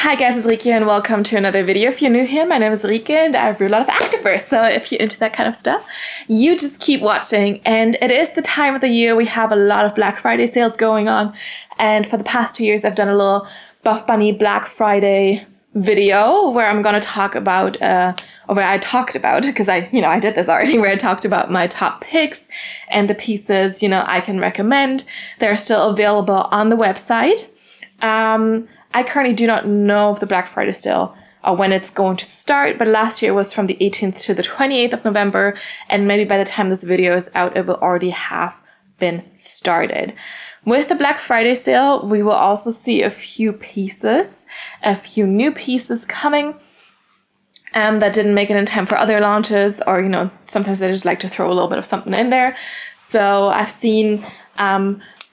Hi guys, it's Rike and welcome to another video. If you're new here, my name is Rike and I review a lot of activewear. So if you're into that kind of stuff, you just keep watching. And it is the time of the year. We have a lot of Black Friday sales going on. And for the past 2 years, I've done a little Buffbunny Black Friday video where I'm going to talk about, or where I talked about, because I did this already, where I talked about my top picks and the pieces, I can recommend. They're still available on the website. I currently do not know if the Black Friday sale or when it's going to start, but last year was from the 18th to the 28th of November, and maybe by the time this video is out, it will already have been started. With the Black Friday sale, we will also see a few new pieces coming that didn't make it in time for other launches, or, sometimes I just like to throw a little bit of something in there. So I've seen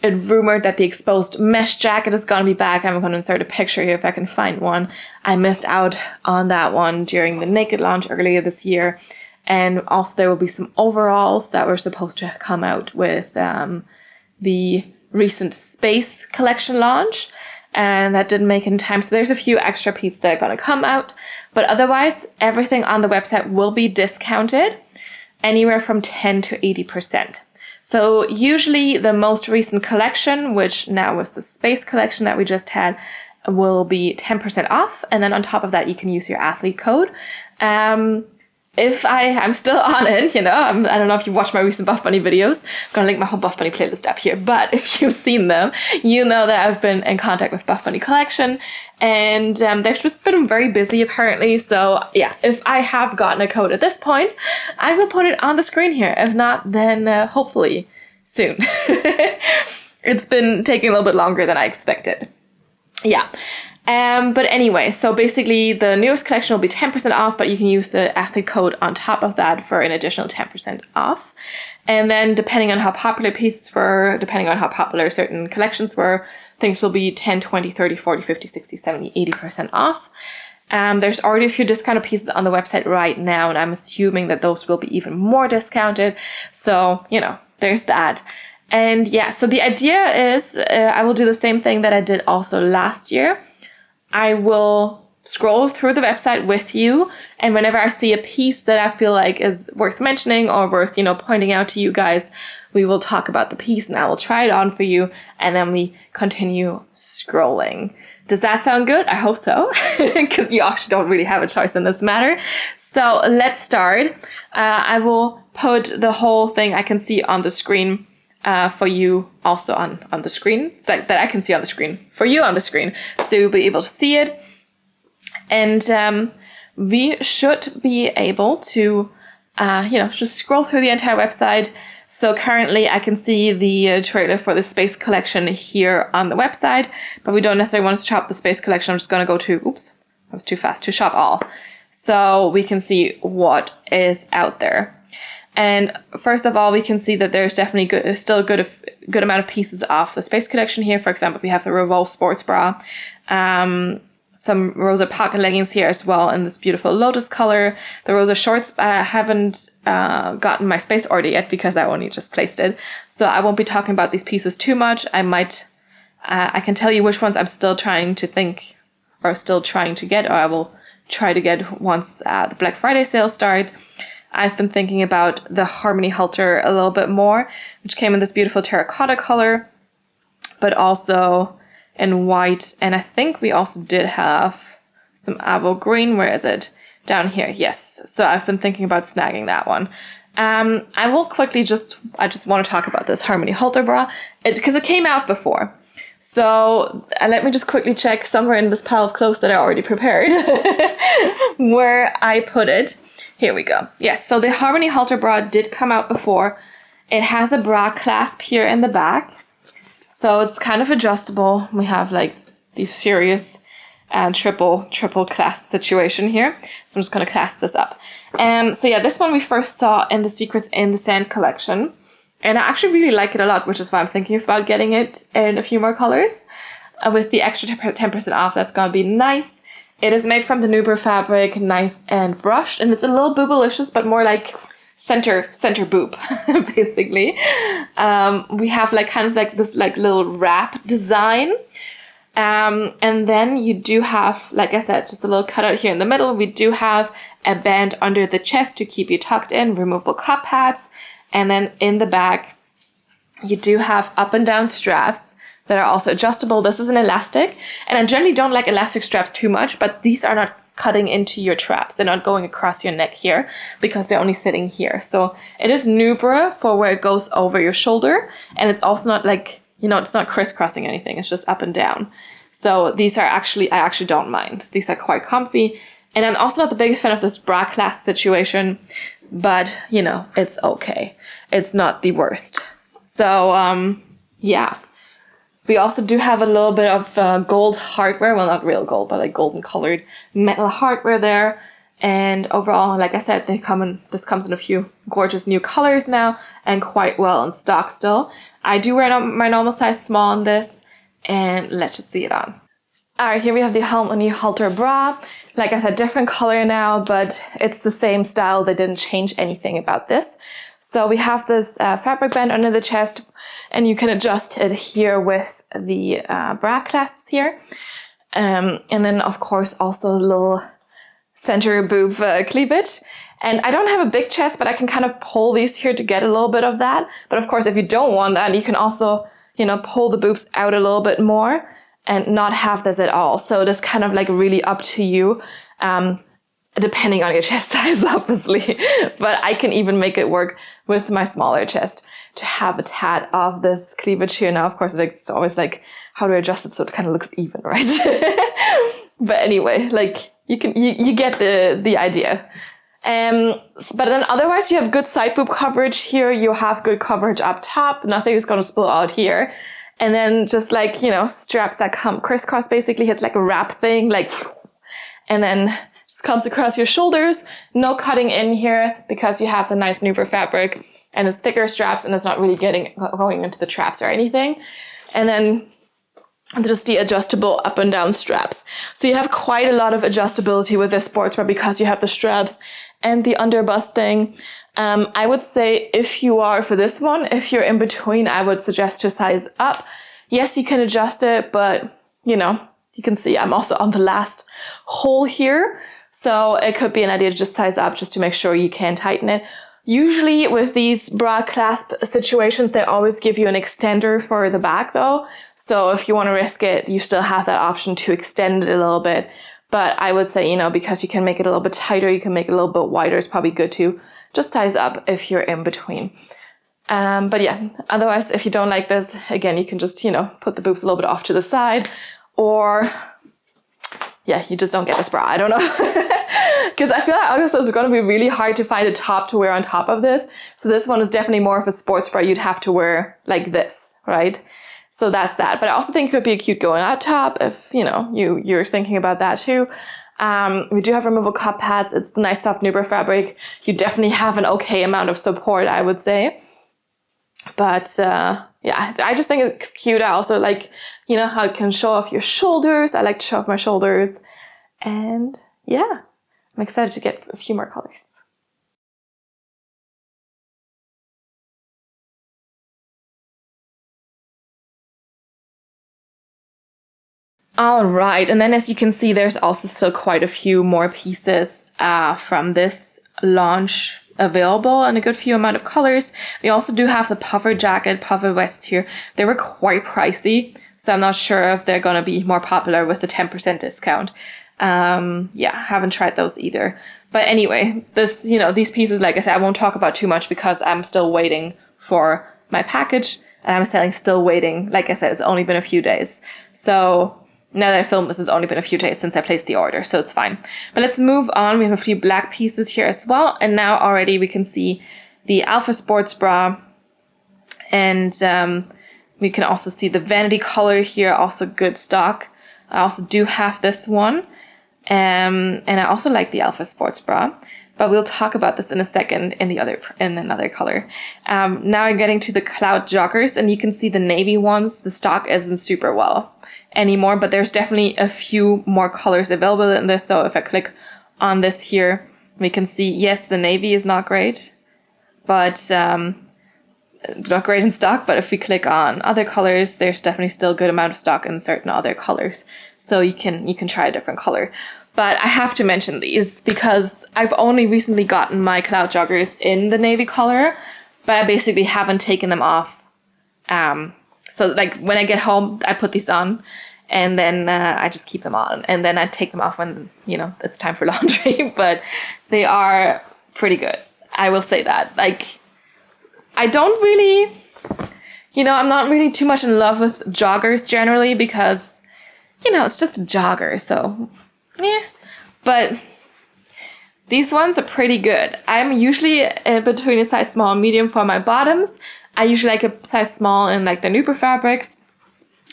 it rumored that the exposed mesh jacket is going to be back. I'm going to insert a picture here if I can find one. I missed out on that one during the Naked launch earlier this year. And also there will be some overalls that were supposed to come out with the recent Space collection launch. And that didn't make it in time. So there's a few extra pieces that are going to come out. But otherwise, everything on the website will be discounted anywhere from 10 to 80%. So usually the most recent collection, which now was the Space collection that we just had, will be 10% off. And then on top of that, you can use your athlete code. If I'm still on it, I don't know if you watched my recent Buffbunny videos. I'm going to link my whole Buffbunny playlist up here. But if you've seen them, you know that I've been in contact with Buffbunny Collection. And they've just been very busy apparently. So yeah, if I have gotten a code at this point, I will put it on the screen here. If not, then hopefully soon. It's been taking a little bit longer than I expected. Yeah. But anyway, so basically the newest collection will be 10% off, but you can use the athlete code on top of that for an additional 10% off. And then depending on how popular pieces were, depending on how popular certain collections were, things will be 10, 20, 30, 40, 50, 60, 70, 80% off. There's already a few discounted pieces on the website right now, and I'm assuming that those will be even more discounted. So, there's that. And yeah, so the idea is I will do the same thing that I did also last year. I will scroll through the website with you, and whenever I see a piece that I feel like is worth mentioning or worth, pointing out to you guys, we will talk about the piece and I will try it on for you, and then we continue scrolling. Does that sound good? I hope so, because you actually don't really have a choice in this matter. So let's start. I will put the whole thing I can see on the screen for you also on the screen, that I can see on the screen, for you on the screen, so you'll be able to see it. And we should be able to, just scroll through the entire website. So currently I can see the trailer for the Space collection here on the website, but we don't necessarily want to shop the Space collection. I'm just going to go to, oops, that was too fast, to shop all. So we can see what is out there. And first of all, we can see that there's definitely still a good amount of pieces off the Space collection here. For example, we have the Aurora Sports Bra, some Rosa pocket leggings here as well in this beautiful lotus color. The Rosa shorts, I haven't gotten my Space order yet because I only just placed it. So I won't be talking about these pieces too much. I can tell you which ones I'm still trying to think or still trying to get, or I will try to get once the Black Friday sales start. I've been thinking about the Harmony Halter a little bit more, which came in this beautiful terracotta color, but also in white. And I think we also did have some avo green. Where is it? Down here. Yes. So I've been thinking about snagging that one. I will quickly I just want to talk about this Harmony Halter bra because it came out before. So let me just quickly check somewhere in this pile of clothes that I already prepared where I put it. Here we go. Yes, so the Harmony Halter bra did come out before. It has a bra clasp here in the back. So it's kind of adjustable. We have like these serious triple clasp situation here. So I'm just going to clasp this up. So yeah, this one we first saw in the Secrets in the Sand collection. And I actually really like it a lot, which is why I'm thinking about getting it in a few more colors. With the extra 10% off, that's going to be nice. It is made from the Nuber fabric, nice and brushed, and it's a little boobalicious, but more like center boob, basically. We have like kind of like this like little wrap design And then you do have, like I said, just a little cutout here in the middle. We do have a band under the chest to keep you tucked in, removable cup pads. And then in the back, you do have up and down straps that are also adjustable. This is an elastic, and I generally don't like elastic straps too much, but these are not cutting into your traps. They're not going across your neck here because they're only sitting here. So it is Nubra for where it goes over your shoulder, and it's also not like, you know, it's not crisscrossing anything. It's just up and down. So these are actually, I actually don't mind. These are quite comfy. And I'm also not the biggest fan of this bra clasp situation, but you know, it's okay. It's not the worst. So, yeah. We also do have a little bit of gold hardware. Well, not real gold, but like golden colored metal hardware there. And overall, like I said, this comes in a few gorgeous new colors now and quite well in stock still. I do wear my normal size small in this, and let's just see it on. All right, here we have the new Halter bra. Like I said, different color now, but it's the same style. They didn't change anything about this. So we have this fabric band under the chest, and you can adjust it here with the bra clasps here. And then, of course, also a little center boob cleavage. And I don't have a big chest, but I can kind of pull these here to get a little bit of that. But of course, if you don't want that, you can also, you know, pull the boobs out a little bit more and not have this at all. So it is kind of like really up to you. Depending on your chest size, obviously. But I can even make it work with my smaller chest to have a tad of this cleavage here. Now, of course, it's always like how to adjust it so it kind of looks even, right? But anyway, like you get the idea. But then otherwise, you have good side boob coverage here. You have good coverage up top. Nothing is going to spill out here. And then just like, you know, straps that come crisscross, basically. It's like a wrap thing, like, and then just comes across your shoulders. No cutting in here because you have the nice Nubra fabric and it's thicker straps and it's not really going into the traps or anything. And then just the adjustable up and down straps. So you have quite a lot of adjustability with this sports bra because you have the straps and the underbust thing. I would say if you are for this one, if you're in between, I would suggest to size up. Yes, you can adjust it, but you know, you can see I'm also on the last hole here. So it could be an idea to just size up just to make sure you can tighten it. Usually with these bra clasp situations, they always give you an extender for the back though. So if you want to risk it, you still have that option to extend it a little bit. But I would say, you know, because you can make it a little bit tighter, you can make it a little bit wider, it's probably good to just size up if you're in between. But yeah, otherwise, if you don't like this, again, you can just, you know, put the boobs a little bit off to the side, or yeah, you just don't get this bra. I don't know. Because I feel like obviously it's going to be really hard to find a top to wear on top of this. So this one is definitely more of a sports bra you'd have to wear like this, right? So that's that. But I also think it could be a cute going out top if, you know, you're thinking about that too. We do have removable cup pads. It's nice soft Nubra fabric. You definitely have an okay amount of support, I would say. But yeah, I just think it's cute. I also like, you know, how it can show off your shoulders. I like to show off my shoulders. And yeah, I'm excited to get a few more colors. All right, and then as you can see, there's also still quite a few more pieces from this launch available and a good few amount of colors. We also do have the puffer jacket, puffer vest here. They were quite pricey, so I'm not sure if they're gonna be more popular with the 10% discount. Yeah, haven't tried those either. But anyway, this, you know, these pieces, like I said, I won't talk about too much because I'm still waiting for my package and I'm still waiting. Like I said, it's only been a few days. So now that I filmed this, it's only been a few days since I placed the order, so it's fine. But let's move on. We have a few black pieces here as well. And now already we can see the Alpha Sports Bra. And we can also see the vanity color here, also good stock. I also do have this one. And I also like the Alpha Sports Bra. But we'll talk about this in a second in another color. Now I'm getting to the Cloud Joggers, and you can see the navy ones. The stock isn't super well anymore, but there's definitely a few more colors available in this. So if I click on this here, we can see, yes, the navy is not great, but not great in stock, but if we click on other colors, there's definitely still a good amount of stock in certain other colors. So you can try a different color. But I have to mention these because I've only recently gotten my cloud joggers in the navy color, but I basically haven't taken them off. So like when I get home, I put these on, and then I just keep them on, and then I take them off when, you know, it's time for laundry. But they are pretty good. I will say that. Like, I don't really, you know, I'm not really too much in love with joggers generally because, you know, it's just a jogger, so yeah. But these ones are pretty good. I'm usually between a size small and medium for my bottoms. I usually like a size small in like the Nuper fabrics.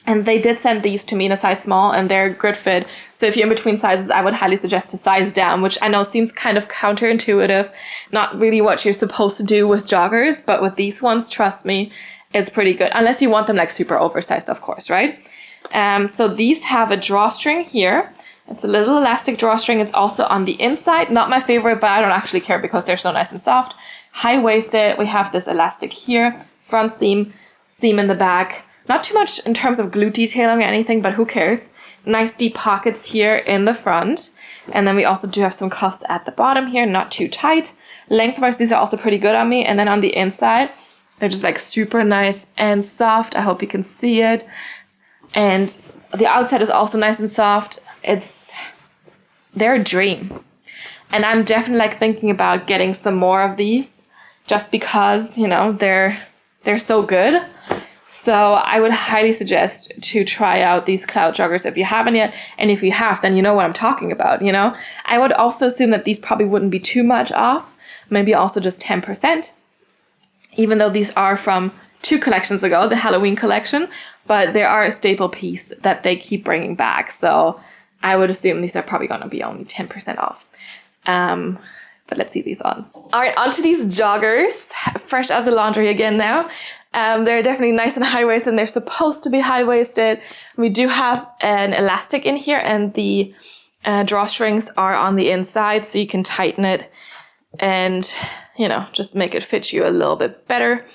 And they did send these to me in a size small, and they're good fit. So if you're in between sizes, I would highly suggest to size down, which I know seems kind of counterintuitive, not really what you're supposed to do with joggers, but with these ones, trust me, it's pretty good. Unless you want them like super oversized, of course, right? So these have a drawstring here. It's a little elastic drawstring. It's also on the inside. Not my favorite, but I don't actually care because they're so nice and soft. High-waisted. We have this elastic here, front seam, seam in the back. Not too much in terms of glute detailing or anything, but who cares? Nice deep pockets here in the front. And then we also do have some cuffs at the bottom here, not too tight. Lengthwise, these are also pretty good on me. And then on the inside, they're just like super nice and soft. I hope you can see it. And the outside is also nice and soft. They're a dream. And I'm definitely like thinking about getting some more of these just because, you know, they're so good. So I would highly suggest to try out these cloud joggers if you haven't yet. And if you have, then you know what I'm talking about, you know. I would also assume that these probably wouldn't be too much off. Maybe also just 10%. Even though these are from 2 collections ago, the Halloween collection. But they are a staple piece that they keep bringing back. So I would assume these are probably going to be only 10% off. But let's see these on. All right, onto these joggers. Fresh out of the laundry again now. They're definitely nice and high-waisted, and they're supposed to be high-waisted. We do have an elastic in here, and the drawstrings are on the inside, so you can tighten it and, you know, just make it fit you a little bit better.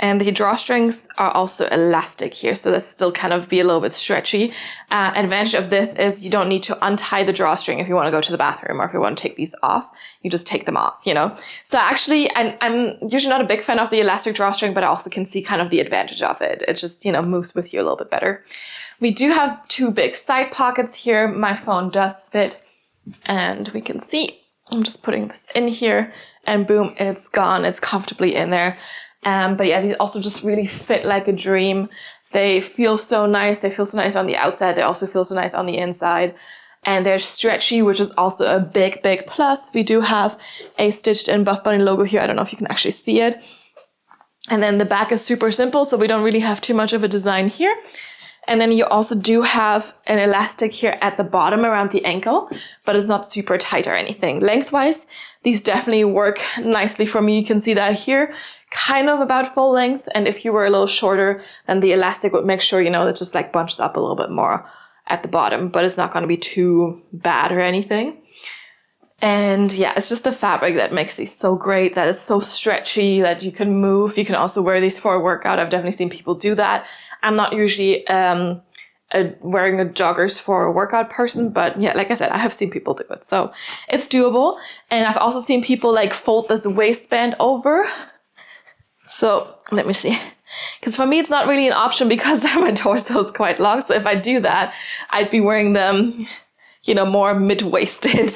And the drawstrings are also elastic here, so this still kind of be a little bit stretchy. Advantage of this is you don't need to untie the drawstring if you want to go to the bathroom or if you want to take these off. You just take them off, you know. So actually, I'm usually not a big fan of the elastic drawstring, but I also can see kind of the advantage of it. It just, you know, moves with you a little bit better. We do have 2 big side pockets here. My phone does fit, and we can see. I'm just putting this in here, and boom, it's gone. It's comfortably in there. But yeah, these also just really fit like a dream. They feel so nice. They feel so nice on the outside. They also feel so nice on the inside. And they're stretchy, which is also a big, big plus. We do have a stitched in Buffbunny logo here. I don't know if you can actually see it. And then the back is super simple, so we don't really have too much of a design here. And then you also do have an elastic here at the bottom around the ankle, but it's not super tight or anything. Lengthwise, these definitely work nicely for me. You can see that here, kind of about full length. And if you were a little shorter, then the elastic would make sure, you know, it just like bunches up a little bit more at the bottom, but it's not going to be too bad or anything. And yeah, it's just the fabric that makes these so great, that it's so stretchy that you can move. You can also wear these for a workout. I've definitely seen people do that. I'm not usually wearing a joggers for a workout person, but yeah, like I said, I have seen people do it. So it's doable. And I've also seen people like fold this waistband over. So let me see. Because for me, it's not really an option because my torso is quite long. So if I do that, I'd be wearing them, you know, more mid-waisted,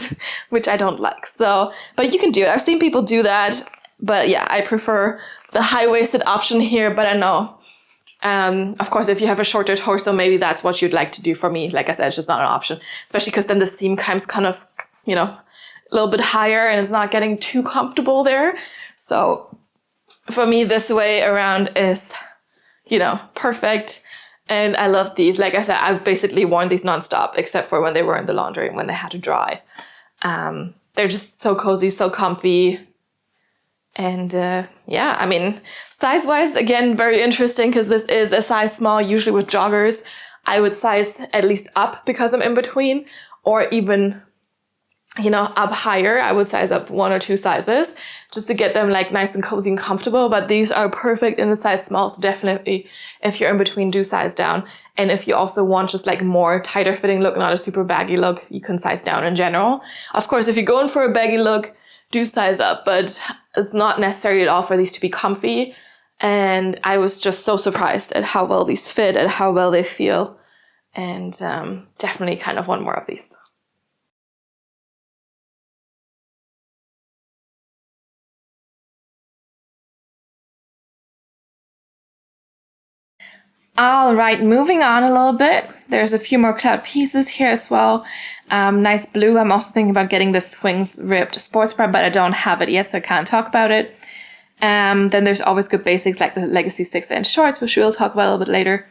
which I don't like. So, but you can do it. I've seen people do that. But yeah, I prefer the high-waisted option here. But I know, of course, if you have a shorter torso, maybe that's what you'd like to do. For me, like I said, it's just not an option. Especially because then the seam comes kind of, you know, a little bit higher and it's not getting too comfortable there. So for me, this way around is, you know, perfect. And I love these. Like I said, I've basically worn these nonstop, except for when they were in the laundry and when they had to dry. They're just so cozy, so comfy. And yeah, I mean, size-wise, again, very interesting because this is a size small. Usually with joggers, I would size at least up because I'm in between, or even you know, up higher, I would size up 1 or 2 sizes just to get them like nice and cozy and comfortable. But these are perfect in a size small. So definitely if you're in between, do size down. And if you also want just like more tighter fitting look, not a super baggy look, you can size down in general. Of course, if you're going for a baggy look, do size up, but it's not necessary at all for these to be comfy. And I was just so surprised at how well these fit and how well they feel. And definitely kind of want more of these. All right, moving on a little bit. There's a few more cloud pieces here as well. Nice blue. I'm also thinking about getting this Swings ribbed sports bra, but I don't have it yet, so I can't talk about it. Then there's always good basics like the Legacy 6-inch shorts, which we'll talk about a little bit later.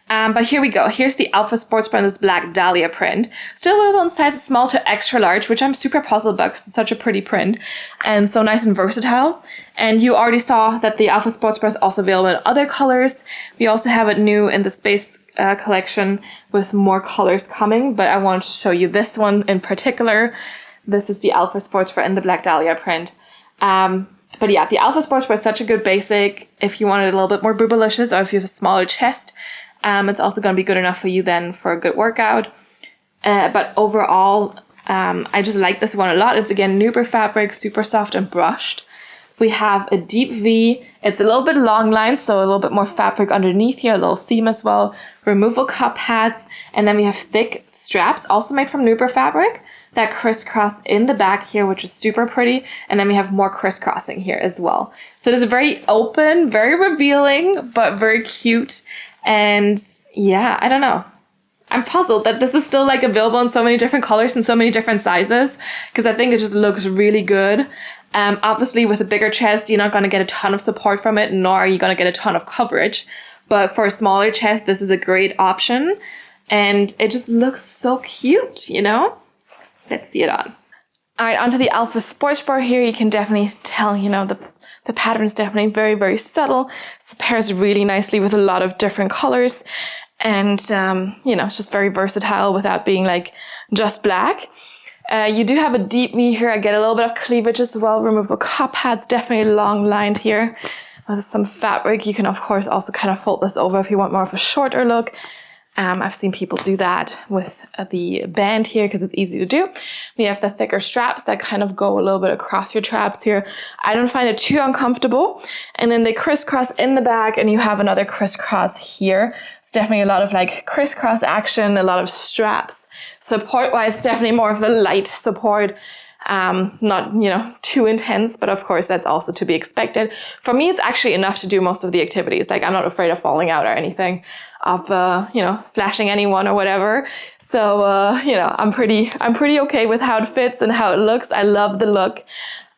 But here we go. Here's the Alpha Sports Bra in this black dahlia print. Still available in sizes small to extra large, which I'm super puzzled about because it's such a pretty print and so nice and versatile. And you already saw that the Alpha Sports Bra is also available in other colors. We also have it new in the Space collection with more colors coming, but I wanted to show you this one in particular. This is the Alpha Sports Bra in the black dahlia print. But yeah, the Alpha Sports Bra is such a good basic if you wanted a little bit more boobalicious or if you have a smaller chest. It's also going to be good enough for you then for a good workout. But overall, I just like this one a lot. It's again Nuber fabric, super soft and brushed. We have a deep V. It's a little bit long line, so a little bit more fabric underneath here, a little seam as well. Removable cup pads. And then we have thick straps, also made from Nuber fabric, that crisscross in the back here, which is super pretty. And then we have more crisscrossing here as well. So it is very open, very revealing, but very cute. And yeah, I don't know. I'm puzzled that this is still like available in so many different colors and so many different sizes because I think it just looks really good. Obviously with a bigger chest, you're not going to get a ton of support from it, nor are you going to get a ton of coverage. But for a smaller chest, this is a great option. And it just looks so cute, you know? Let's see it on. All right, onto the Alpha Sports Bra here. You can definitely tell, you know, the pattern is definitely very, very subtle. So it pairs really nicely with a lot of different colors. And, you know, it's just very versatile without being like just black. You do have a deep knee here. I get a little bit of cleavage as well. Removable cup pads, definitely long lined here with some fabric. You can, of course, also kind of fold this over if you want more of a shorter look. I've seen people do that with the band here because it's easy to do. We have the thicker straps that kind of go a little bit across your traps here. I don't find it too uncomfortable. And then they crisscross in the back and you have another crisscross here. It's definitely a lot of like crisscross action, a lot of straps. Support-wise, definitely more of a light support. Not, you know, too intense, but of course that's also to be expected. For me, it's actually enough to do most of the activities. Like I'm not afraid of falling out or anything, of, you know, flashing anyone or whatever. So, you know, I'm pretty okay with how it fits and how it looks. I love the look.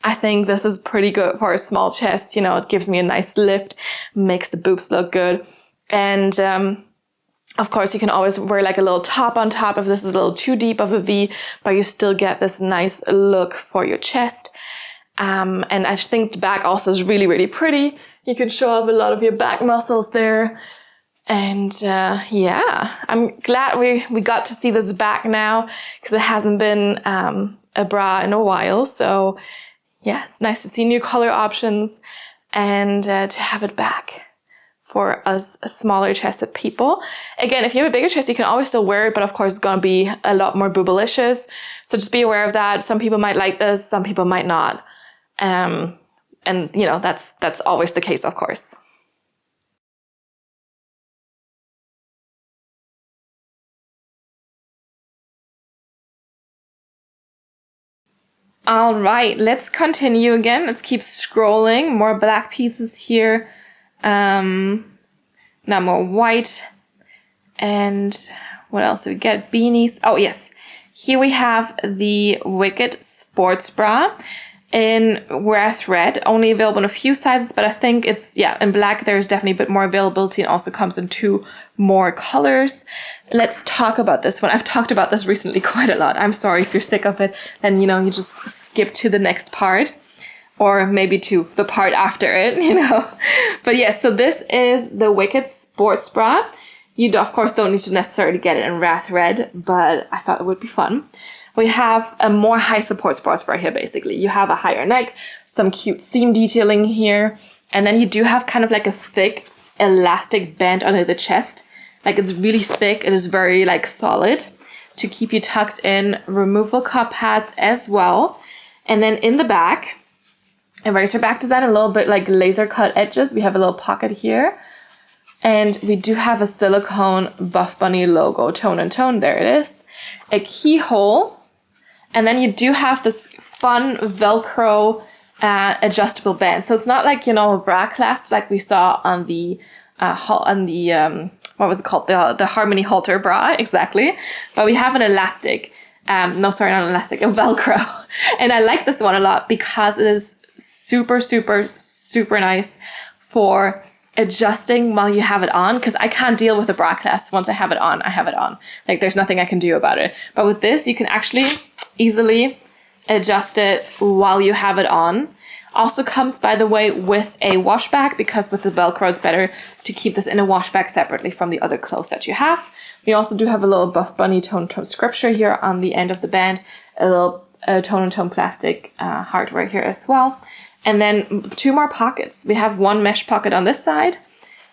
I think this is pretty good for a small chest. You know, it gives me a nice lift, makes the boobs look good. And, of course, you can always wear like a little top on top if this is a little too deep of a V, but you still get this nice look for your chest. And I think the back also is really, really pretty. You can show off a lot of your back muscles there. And yeah, I'm glad we got to see this back now because it hasn't been a bra in a while. So yeah, it's nice to see new color options and to have it back for us smaller chested people. Again, if you have a bigger chest, you can always still wear it, but of course it's going to be a lot more boobalicious. So just be aware of that. Some people might like this, some people might not. And you know, that's always the case, of course. All right, let's continue again. Let's keep scrolling. More black pieces here. Now more white. And what else do we get? Beanies. Oh, yes. Here we have the Wicked Sports Bra in Wear Thread. Only available in a few sizes, but I think it's, yeah, in black there's definitely a bit more availability and also comes in 2 more colors. Let's talk about this one. I've talked about this recently quite a lot. I'm sorry if you're sick of it, then, you know, you just skip to the next part. Or maybe to the part after it, you know. But yes, so this is the Wicked Sports Bra. You, of course, don't need to necessarily get it in Wrath Red, but I thought it would be fun. We have a more high support sports bra here, basically. You have a higher neck, some cute seam detailing here, and then you do have kind of like a thick elastic band under the chest. Like it's really thick, it is very like solid to keep you tucked in. Removable cup pads as well. And then in the back, a racer back design, a little bit like laser cut edges. We have a little pocket here. And we do have a silicone Buffbunny logo, tone and tone, there it is. A keyhole. And then you do have this fun Velcro adjustable band. So it's not like, you know, a bra clasp like we saw on the what was it called? The Harmony Halter bra, exactly. But we have an elastic. No, sorry, not an elastic, a Velcro. And I like this one a lot because it is super, super, super nice for adjusting while you have it on, because I can't deal with a bra clasp. Once I have it on, I have it on. Like there's nothing I can do about it. But with this, you can actually easily adjust it while you have it on. Also comes, by the way, with a wash bag, because with the Velcro, it's better to keep this in a wash bag separately from the other clothes that you have. We also do have a little Buffbunny tone scripture here on the end of the band, a little tone and tone plastic hardware here as well. And then 2 more pockets. We have one mesh pocket on this side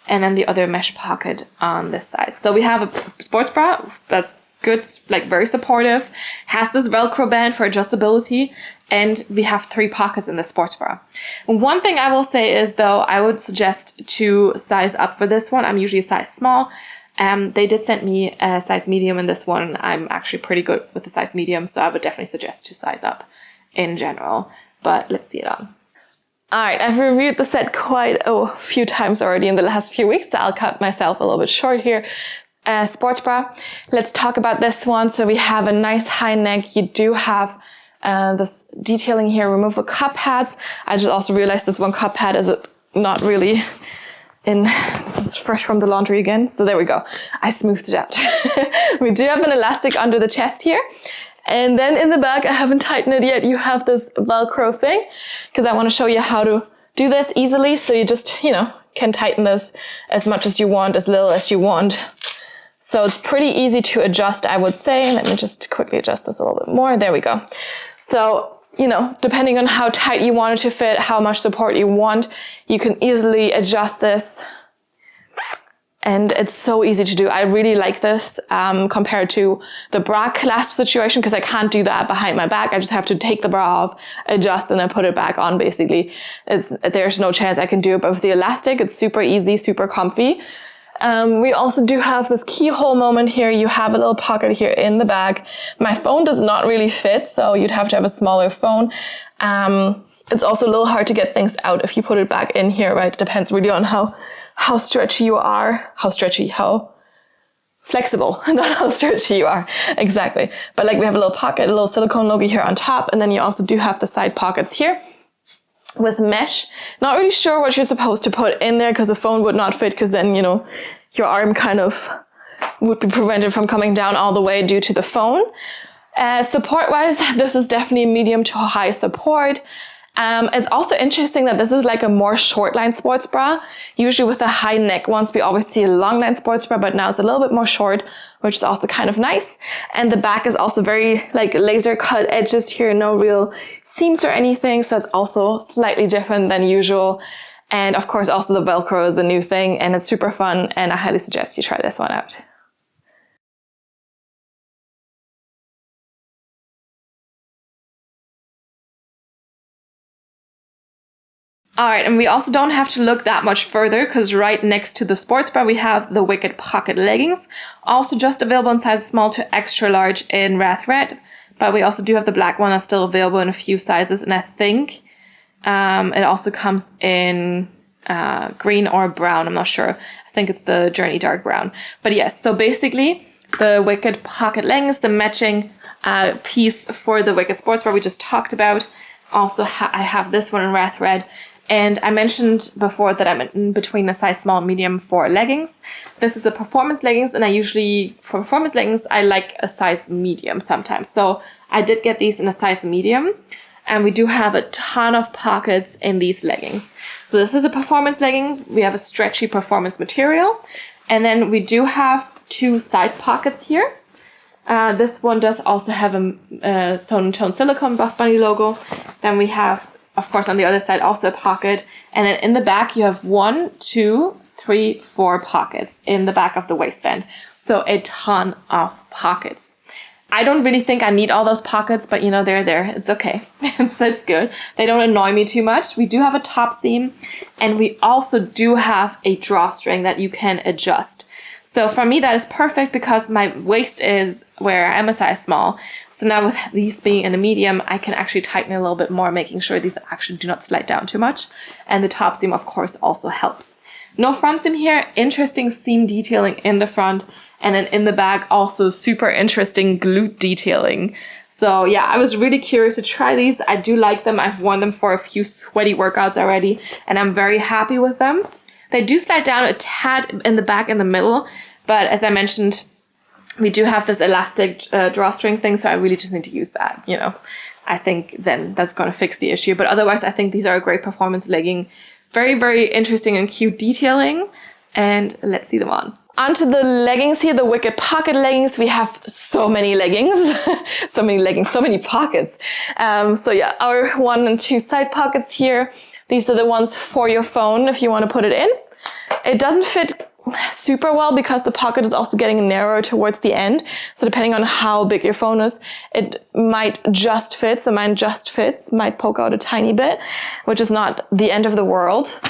and then the other mesh pocket on this side. So we have a sports bra that's good, like very supportive, has this Velcro band for adjustability, and we have 3 pockets in the sports bra. One thing I will say is, though, I would suggest to size up for this one. I'm usually a size small. They did send me a size medium in this one. I'm actually pretty good with the size medium, so I would definitely suggest to size up in general. But let's see it on. Alright, I've reviewed the set quite a few times already in the last few weeks, so I'll cut myself a little bit short here. Sports bra. Let's talk about this one. So we have a nice high neck. You do have this detailing here, removable cup pads. I just also realized this one cup pad is not really in, this is fresh from the laundry again. So there we go. I smoothed it out. We do have an elastic under the chest here. And then in the back, I haven't tightened it yet. You have this Velcro thing, because I want to show you how to do this easily. So you just, you know, can tighten this as much as you want, as little as you want. So it's pretty easy to adjust, I would say. Let me just quickly adjust this a little bit more. There we go. So, you know, depending on how tight you want it to fit, how much support you want, you can easily adjust this. And it's so easy to do. I really like this compared to the bra clasp situation, because I can't do that behind my back. I just have to take the bra off, adjust, and then put it back on, basically. There's no chance I can do it. But with the elastic, it's super easy, super comfy. We also do have this keyhole moment here. You have a little pocket here in the back. My phone does not really fit, so you'd have to have a smaller phone. It's also a little hard to get things out if you put it back in here, right? It depends really on how stretchy you are, how flexible, not how stretchy you are, exactly. But like we have a little pocket, a little silicone logo here on top, and then you also do have the side pockets here with mesh. Not really sure what you're supposed to put in there, because the phone would not fit, because then, you know, your arm kind of would be prevented from coming down all the way due to the phone. Support-wise, this is definitely medium to high support. It's also interesting that this is like a more short line sports bra. Usually with the high neck ones, we always see a long line sports bra, but now it's a little bit more short, which is also kind of nice. And the back is also very like laser cut edges here, no real seams or anything. So it's also slightly different than usual. And of course, also the Velcro is a new thing, and it's super fun. And I highly suggest you try this one out. All right, and we also don't have to look that much further, because right next to the sports bra, we have the Wicked Pocket Leggings. Also just available in size small to extra large in Wrath Red. But we also do have the black one that's still available in a few sizes. And I think it also comes in green or brown. I'm not sure. I think it's the Journey Dark Brown. But yes, so basically the Wicked Pocket Leggings, the matching piece for the Wicked Sports Bra we just talked about. Also, I have this one in Wrath Red. And I mentioned before that I'm in between a size small and medium for leggings. This is a performance leggings, and for performance leggings, I like a size medium sometimes. So I did get these in a size medium, and we do have a ton of pockets in these leggings. So this is a performance legging. We have a stretchy performance material, And then we do have 2 side pockets here. This one does also have a tone silicone Buffbunny logo. Then we have, of course, on the other side also a pocket. And then in the back you have 1, 2, 3, 4 pockets in the back of the waistband. So a ton of pockets. I don't really think I need all those pockets, but you know, they're there. It's okay. It's good. They don't annoy me too much. We do have a top seam, and we also do have a drawstring that you can adjust. So for me, that is perfect because my waist is where I'm a size small. So now with these being in a medium, I can actually tighten a little bit more, making sure these actually do not slide down too much. And the top seam, of course, also helps. No front seam here. Interesting seam detailing in the front. And then in the back, also super interesting glute detailing. So yeah, I was really curious to try these. I do like them. I've worn them for a few sweaty workouts already, and I'm very happy with them. They do slide down a tad in the back and the middle, but as I mentioned, we do have this elastic drawstring thing, so I really just need to use that, you know. I think then that's going to fix the issue. But otherwise, I think these are a great performance legging. Very, very interesting and cute detailing. And let's see them on. Onto the leggings here, the Wicked Pocket leggings. We have so many leggings, so many pockets. So yeah, our 1 and 2 side pockets here. These are the ones for your phone if you want to put it in. It doesn't fit super well because the pocket is also getting narrower towards the end. So depending on how big your phone is, it might just fit. So mine just fits, might poke out a tiny bit, which is not the end of the world.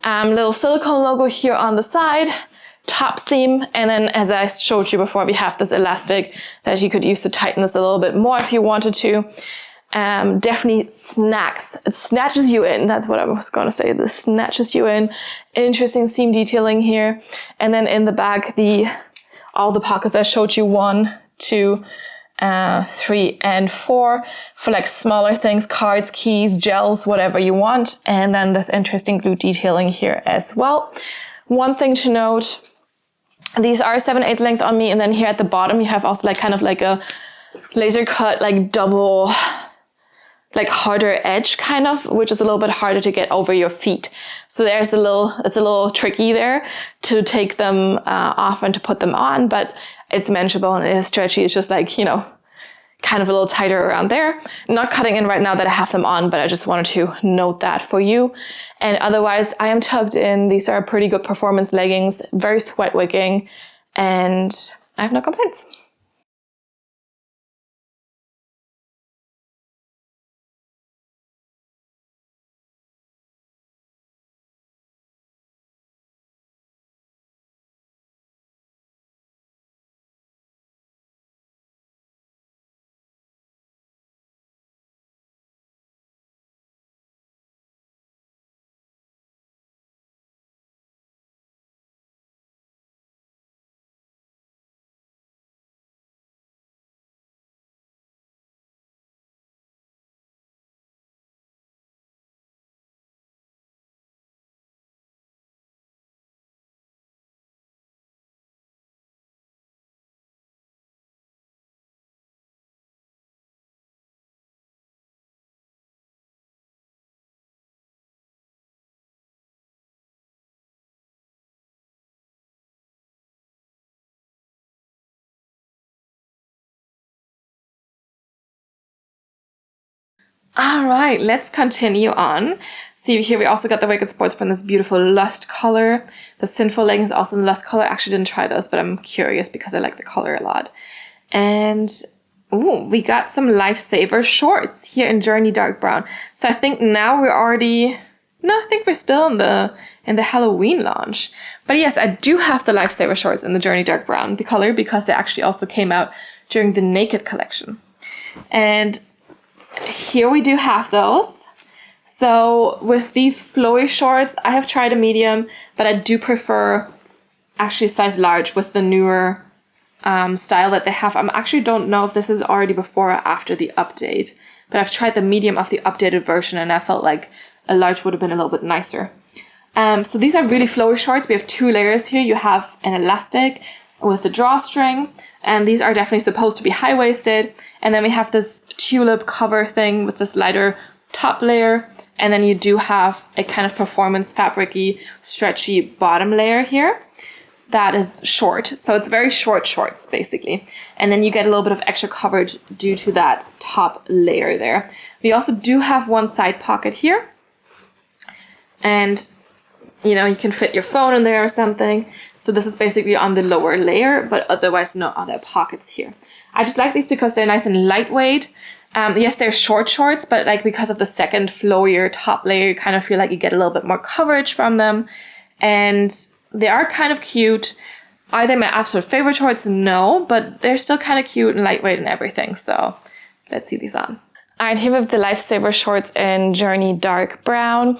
Little silicone logo here on the side, top seam, and then as I showed you before, we have this elastic that you could use to tighten this a little bit more if you wanted to. Definitely it snatches you in. That's what I was going to say. This snatches you in. Interesting seam detailing here. And then in the back, all the pockets I showed you, 1, 2, 3, and 4 for like smaller things, cards, keys, gels, whatever you want. And then this interesting glute detailing here as well. One thing to note, these are 7/8 length on me. And then here at the bottom, you have also like kind of like a laser cut, like double, like harder edge kind of, which is a little bit harder to get over your feet. So it's a little tricky there to take them off and to put them on, but it's manageable and it is stretchy. It's just like, you know, kind of a little tighter around there. Not cutting in right now that I have them on, but I just wanted to note that for you. And otherwise, I am tugged in. These are pretty good performance leggings, very sweat wicking, and I have no complaints. All right, let's continue on. See here, we also got the Wicked Sports Bra in this beautiful lust color. The Sinful leggings also in the lust color. I actually didn't try those, but I'm curious because I like the color a lot. And ooh, we got some Lifesaver shorts here in Journey Dark Brown. So I think now I think we're still in the Halloween launch. But yes, I do have the Lifesaver shorts in the Journey Dark Brown color because they actually also came out during the Naked collection. And here we do have those. So with these flowy shorts, I have tried a medium, but I do prefer actually size large with the newer style that they have. I actually don't know if this is already before or after the update, but I've tried the medium of the updated version and I felt like a large would have been a little bit nicer. So these are really flowy shorts. We have 2 layers here. You have an elastic with the drawstring, and these are definitely supposed to be high-waisted. And then we have this tulip cover thing with this lighter top layer, and then you do have a kind of performance fabric-y, stretchy bottom layer here. that is short. So it's very short shorts basically. And then you get a little bit of extra coverage due to that top layer there. We also do have one side pocket here. And you know, you can fit your phone in there or something. So this is basically on the lower layer, but otherwise no other pockets here. I just like these because they're nice and lightweight. Yes, they're short shorts, but like because of the second flowier top layer, you kind of feel like you get a little bit more coverage from them. And they are kind of cute. Are they my absolute favorite shorts? No, but they're still kind of cute and lightweight and everything. So let's see these on. All right, here we have the Lifesaver shorts in Journey Dark Brown.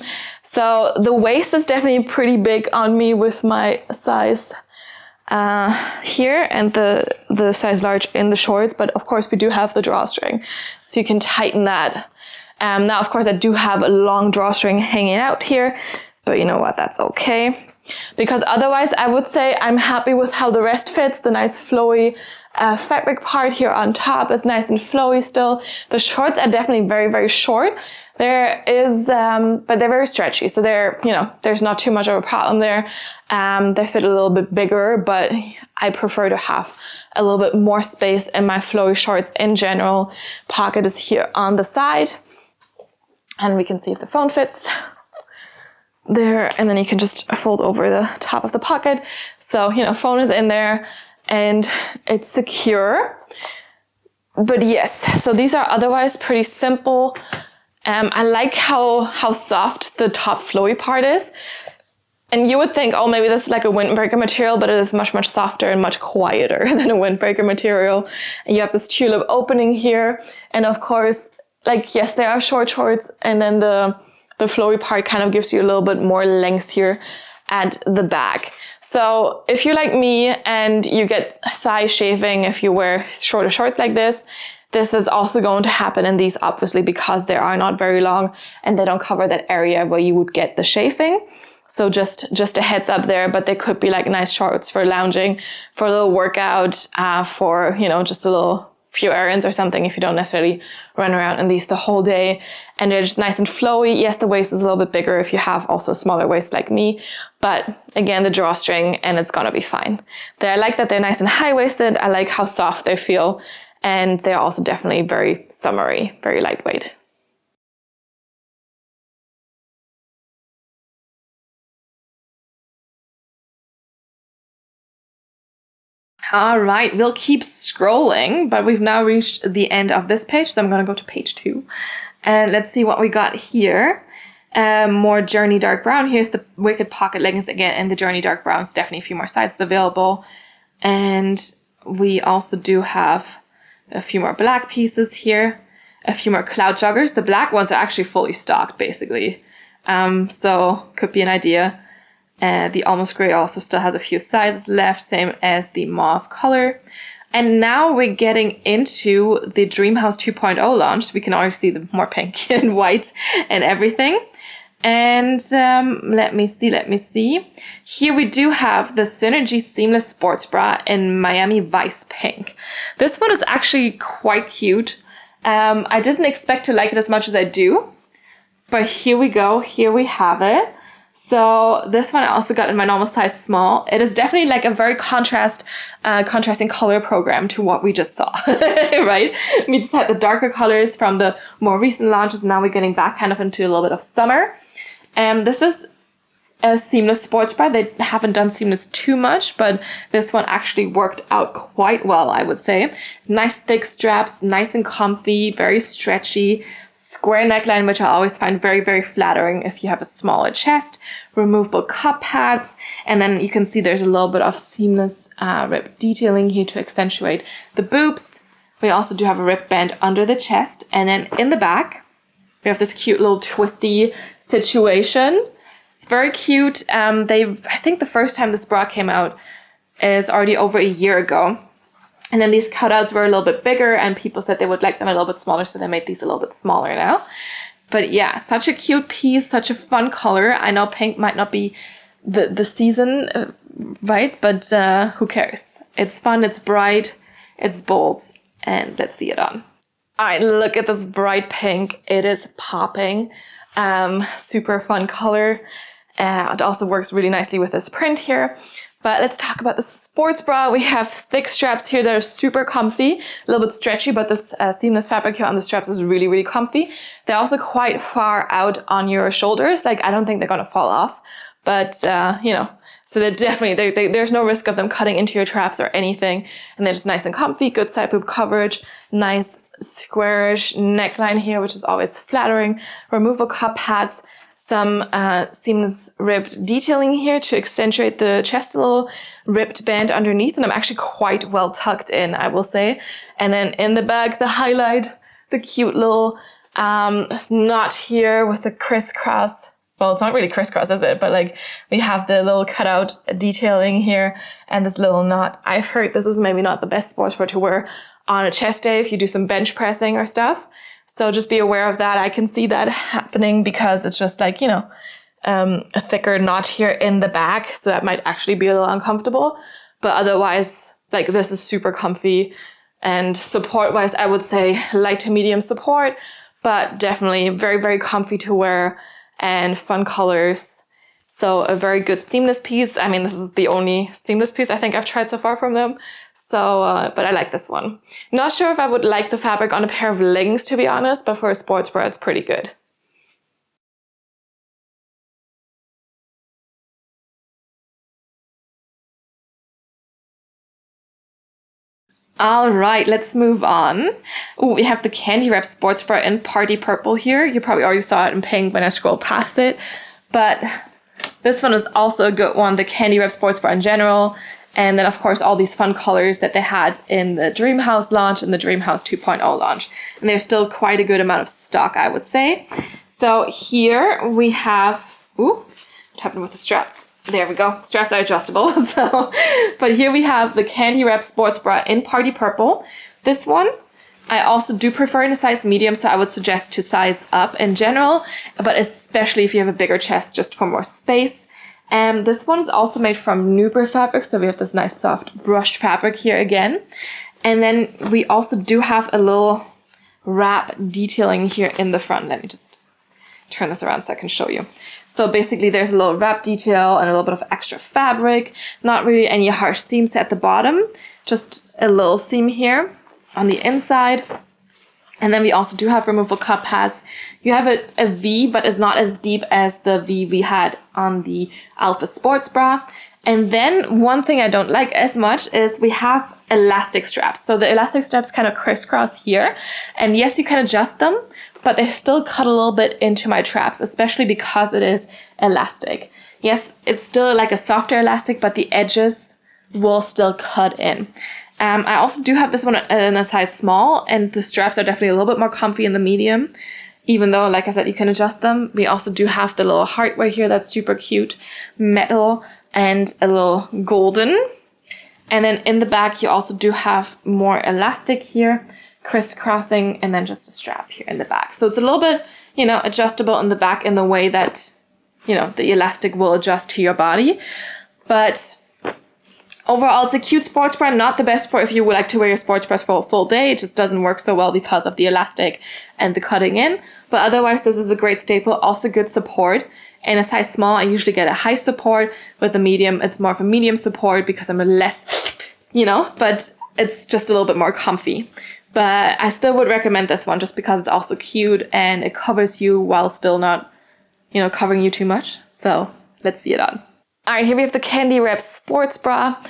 So the waist is definitely pretty big on me with my size here and the size large in the shorts, but of course we do have the drawstring, so you can tighten that. Now of course I do have a long drawstring hanging out here, but you know what, that's okay. Because otherwise I would say I'm happy with how the rest fits. The nice flowy fabric part here on top is nice and flowy still. The shorts are definitely very, very short. There is, but they're very stretchy. So they're, you know, there's not too much of a problem there. They fit a little bit bigger, but I prefer to have a little bit more space in my flowy shorts in general. Pocket is here on the side. And we can see if the phone fits there. And then you can just fold over the top of the pocket. So, you know, phone is in there and it's secure. But yes, so these are otherwise pretty simple. I like how soft the top flowy part is. And you would think, oh, maybe this is like a windbreaker material, but it is much, much softer and much quieter than a windbreaker material. And you have this tulip opening here. And of course, like, yes, there are short shorts. And then the flowy part kind of gives you a little bit more length here at the back. So if you're like me and you get thigh shaving if you wear shorter shorts like this is also going to happen in these, obviously, because they are not very long and they don't cover that area where you would get the chafing. So just a heads up there, but they could be like nice shorts for lounging, for a little workout, for, you know, just a little few errands or something if you don't necessarily run around in these the whole day. And they're just nice and flowy. Yes, the waist is a little bit bigger if you have also a smaller waist like me, but again, the drawstring and it's gonna be fine. I like that they're nice and high-waisted. I like how soft they feel. And they're also definitely very summery, very lightweight. All right, we'll keep scrolling, but we've now reached the end of this page, so I'm gonna go to page 2. And let's see what we got here. More Journey Dark Brown. Here's the Wicked Pocket Leggings again in the Journey Dark Browns. Definitely a few more sizes available. And we also do have a few more black pieces here, a few more Cloud Joggers. The black ones are actually fully stocked, basically. So could be an idea. The Almost Grey also still has a few sizes left, same as the mauve color. And now we're getting into the Dreamhouse 2.0 launch. We can already see the more pink and white and everything. And let me see. Here we do have the Synergy Seamless Sports Bra in Miami Vice Pink. This one is actually quite cute. I didn't expect to like it as much as I do, but here we go. Here we have it. So this one I also got in my normal size small. It is definitely like a very contrasting color program to what we just saw, right? We just had the darker colors from the more recent launches. Now we're getting back kind of into a little bit of summer. This is a seamless sports bra. They haven't done seamless too much, but this one actually worked out quite well, I would say. Nice thick straps, nice and comfy, very stretchy, square neckline, which I always find very, very flattering if you have a smaller chest, removable cup pads, and then you can see there's a little bit of seamless rib detailing here to accentuate the boobs. We also do have a rib band under the chest, and then in the back, we have this cute little twisty situation. It's very cute. I think the first time this bra came out is already over a year ago. And then these cutouts were a little bit bigger and people said they would like them a little bit smaller, so they made these a little bit smaller now. But yeah, such a cute piece, such a fun color. I know pink might not be the season, right? But who cares? It's fun, it's bright, it's bold, and let's see it on. All right, look at this bright pink. It is popping. Super fun color. It also works really nicely with this print here. But let's talk about the sports bra. We have thick straps here that are super comfy, a little bit stretchy, but this seamless fabric here on the straps is really, really comfy. They're also quite far out on your shoulders. Like, I don't think they're gonna fall off, but you know, so they're definitely, there's no risk of them cutting into your traps or anything. And they're just nice and comfy, good side boob coverage, nice squarish neckline here, which is always flattering, removable cup pads, some seamless ribbed detailing here to accentuate the chest, a little ribbed band underneath, and I'm actually quite well tucked in, I will say. And then in the back, the highlight, the cute little knot here with the crisscross. Well, it's not really crisscross, is it? But like, we have the little cutout detailing here and this little knot. I've heard this is maybe not the best sports bra to wear on a chest day if you do some bench pressing or stuff. So just be aware of that. I can see that happening because it's just like, you know, a thicker knot here in the back. So that might actually be a little uncomfortable. But otherwise, like, this is super comfy. And support-wise, I would say light to medium support, but definitely very, very comfy to wear and fun colors. So a very good seamless piece. I mean, this is the only seamless piece I think I've tried so far from them. So, but I like this one. Not sure if I would like the fabric on a pair of leggings, to be honest, but for a sports bra, it's pretty good. All right, let's move on. Oh, we have the Candy Wrap Sports Bra in Party Purple here. You probably already saw it in pink when I scrolled past it, but this one is also a good one, the Candy Wrap Sports Bra in general. And then, of course, all these fun colors that they had in the Dream House launch and the Dream House 2.0 launch. And there's still quite a good amount of stock, I would say. So here we have, ooh, what happened with the strap? There we go. Straps are adjustable. But here we have the Candy Wrap Sports Bra in Party Purple. This one, I also do prefer in a size medium, so I would suggest to size up in general, but especially if you have a bigger chest, just for more space. And this one is also made from Nuber fabric, so we have this nice soft brushed fabric here again. And then we also do have a little wrap detailing here in the front. Let me just turn this around so I can show you. So basically there's a little wrap detail and a little bit of extra fabric, not really any harsh seams at the bottom, just a little seam here on the inside. And then we also do have removable cup pads. You have a V, but it's not as deep as the V we had on the Alpha Sports Bra. And then one thing I don't like as much is we have elastic straps. So the elastic straps kind of crisscross here. And yes, you can adjust them, but they still cut a little bit into my traps, especially because it is elastic. Yes, it's still like a softer elastic, but the edges will still cut in. I also do have this one in a size small, and the straps are definitely a little bit more comfy in the medium, even though, like I said, you can adjust them. We also do have the little hardware here that's super cute, metal and a little golden. And then in the back, you also do have more elastic here, crisscrossing, and then just a strap here in the back. So it's a little bit, you know, adjustable in the back in the way that, you know, the elastic will adjust to your body. But overall, it's a cute sports bra, not the best for if you would like to wear your sports bras for a full day. It just doesn't work so well because of the elastic and the cutting in. But otherwise, this is a great staple. Also good support. In a size small, I usually get a high support. With a medium, it's more of a medium support because I'm less, you know, but it's just a little bit more comfy. But I still would recommend this one just because it's also cute and it covers you while still not, you know, covering you too much. So let's see it on. All right, here we have the Candy Wrap Sports Bra.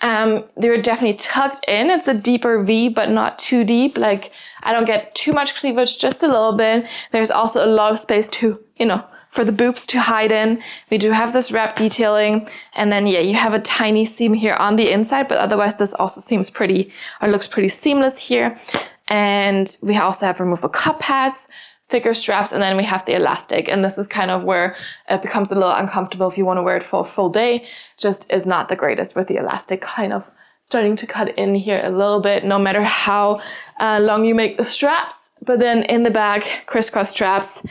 They're definitely tucked in. It's a deeper V, but not too deep. Like, I don't get too much cleavage, just a little bit. There's also a lot of space to, you know, for the boobs to hide in. We do have this wrap detailing. And then, yeah, you have a tiny seam here on the inside, but otherwise this also seems pretty, or looks pretty seamless here. And we also have removable cup pads, thicker straps, and then we have the elastic. And this is kind of where it becomes a little uncomfortable if you want to wear it for a full day. Just is not the greatest with the elastic kind of starting to cut in here a little bit, no matter how long you make the straps. But then in the back, crisscross straps,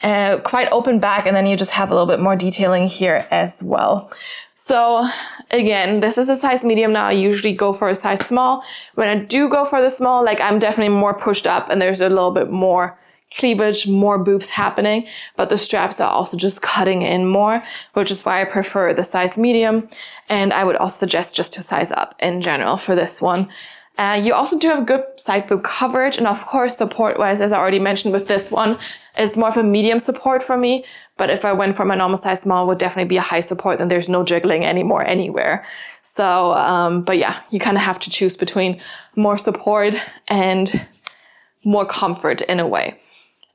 quite open back, and then you just have a little bit more detailing here as well. So again, this is a size medium now. I usually go for a size small. When I do go for the small, like, I'm definitely more pushed up and there's a little bit more cleavage, more boobs happening, but the straps are also just cutting in more, which is why I prefer the size medium. And I would also suggest just to size up in general for this one. You also do have good side boob coverage, and of course support-wise, as I already mentioned with this one, it's more of a medium support for me, but if I went for my normal size small, it would definitely be a high support, then there's no jiggling anymore anywhere. So, but yeah, you kind of have to choose between more support and more comfort in a way.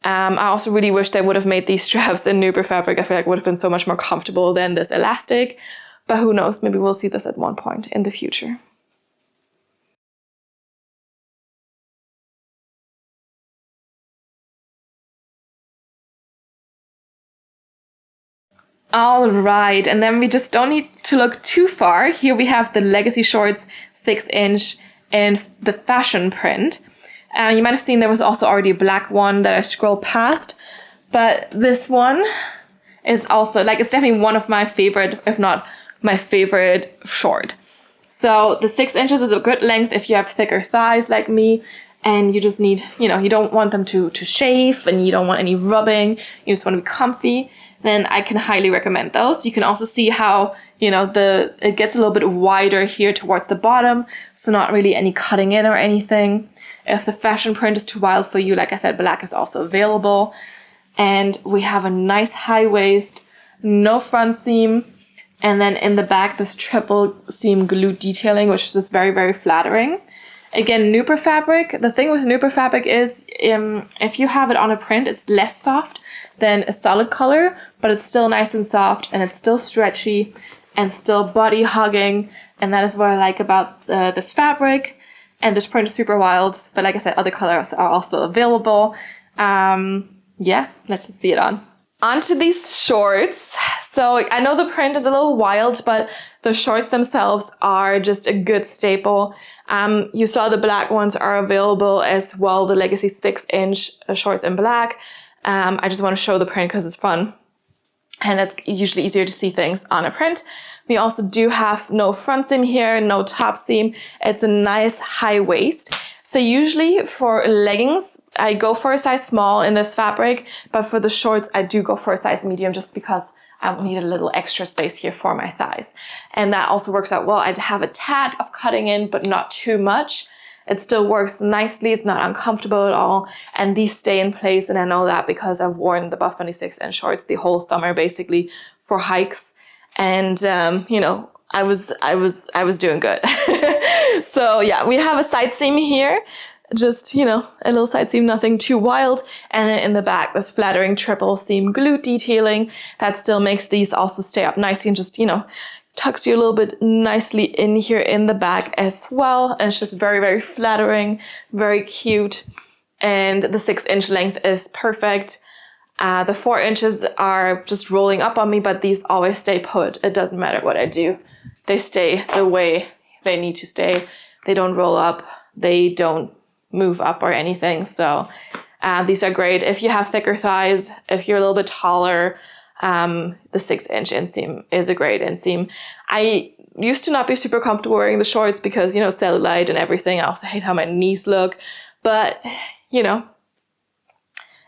I also really wish they would have made these straps in Nuber fabric. I feel like it would have been so much more comfortable than this elastic, but who knows, maybe we'll see this at one point in the future. All right, and then we just don't need to look too far. Here we have the Legacy Shorts 6-inch in the fashion print. You might have seen there was also already a black one that I scrolled past, but this one is also, like, it's definitely one of my favorite, if not my favorite short. So the 6 inches is a good length if you have thicker thighs like me, and you just need, you know, you don't want them to shave, and you don't want any rubbing, you just want to be comfy, then I can highly recommend those. You can also see how, you know, it gets a little bit wider here towards the bottom, so not really any cutting in or anything. If the fashion print is too wild for you, like I said, black is also available. And we have a nice high waist, no front seam, and then in the back, this triple seam glute detailing, which is just very, very flattering. Again, Nuber fabric. The thing with Nuber fabric is if you have it on a print, it's less soft than a solid color, but it's still nice and soft, and it's still stretchy and still body hugging. And that is what I like about this fabric. And this print is super wild, but like I said, other colors are also available. Yeah, let's just see it on. Onto these shorts. So I know the print is a little wild, but the shorts themselves are just a good staple. You saw the black ones are available as well, the Legacy 6-inch shorts in black. I just want to show the print because it's fun. And it's usually easier to see things on a print. We also do have no front seam here, no top seam. It's a nice high waist. So usually for leggings, I go for a size small in this fabric, but for the shorts, I do go for a size medium just because I need a little extra space here for my thighs. And that also works out well. I'd have a tad of cutting in, but not too much. It still works nicely. It's not uncomfortable at all. And these stay in place. And I know that because I've worn the Buffbunny 6-inch shorts the whole summer, basically for hikes. And, you know, I was doing good. So yeah, we have a side seam here. Just, you know, a little side seam, nothing too wild. And then in the back, this flattering triple seam glute detailing that still makes these also stay up nicely and just, you know, tucks you a little bit nicely in here in the back as well. And it's just very, very flattering, very cute. And the 6-inch length is perfect. The 4 inches are just rolling up on me, but these always stay put. It doesn't matter what I do. They stay the way they need to stay. They don't roll up. They don't move up or anything. So these are great. If you have thicker thighs, if you're a little bit taller, the 6-inch inseam is a great inseam. I used to not be super comfortable wearing the shorts because, you know, cellulite and everything. I also hate how my knees look. But, you know,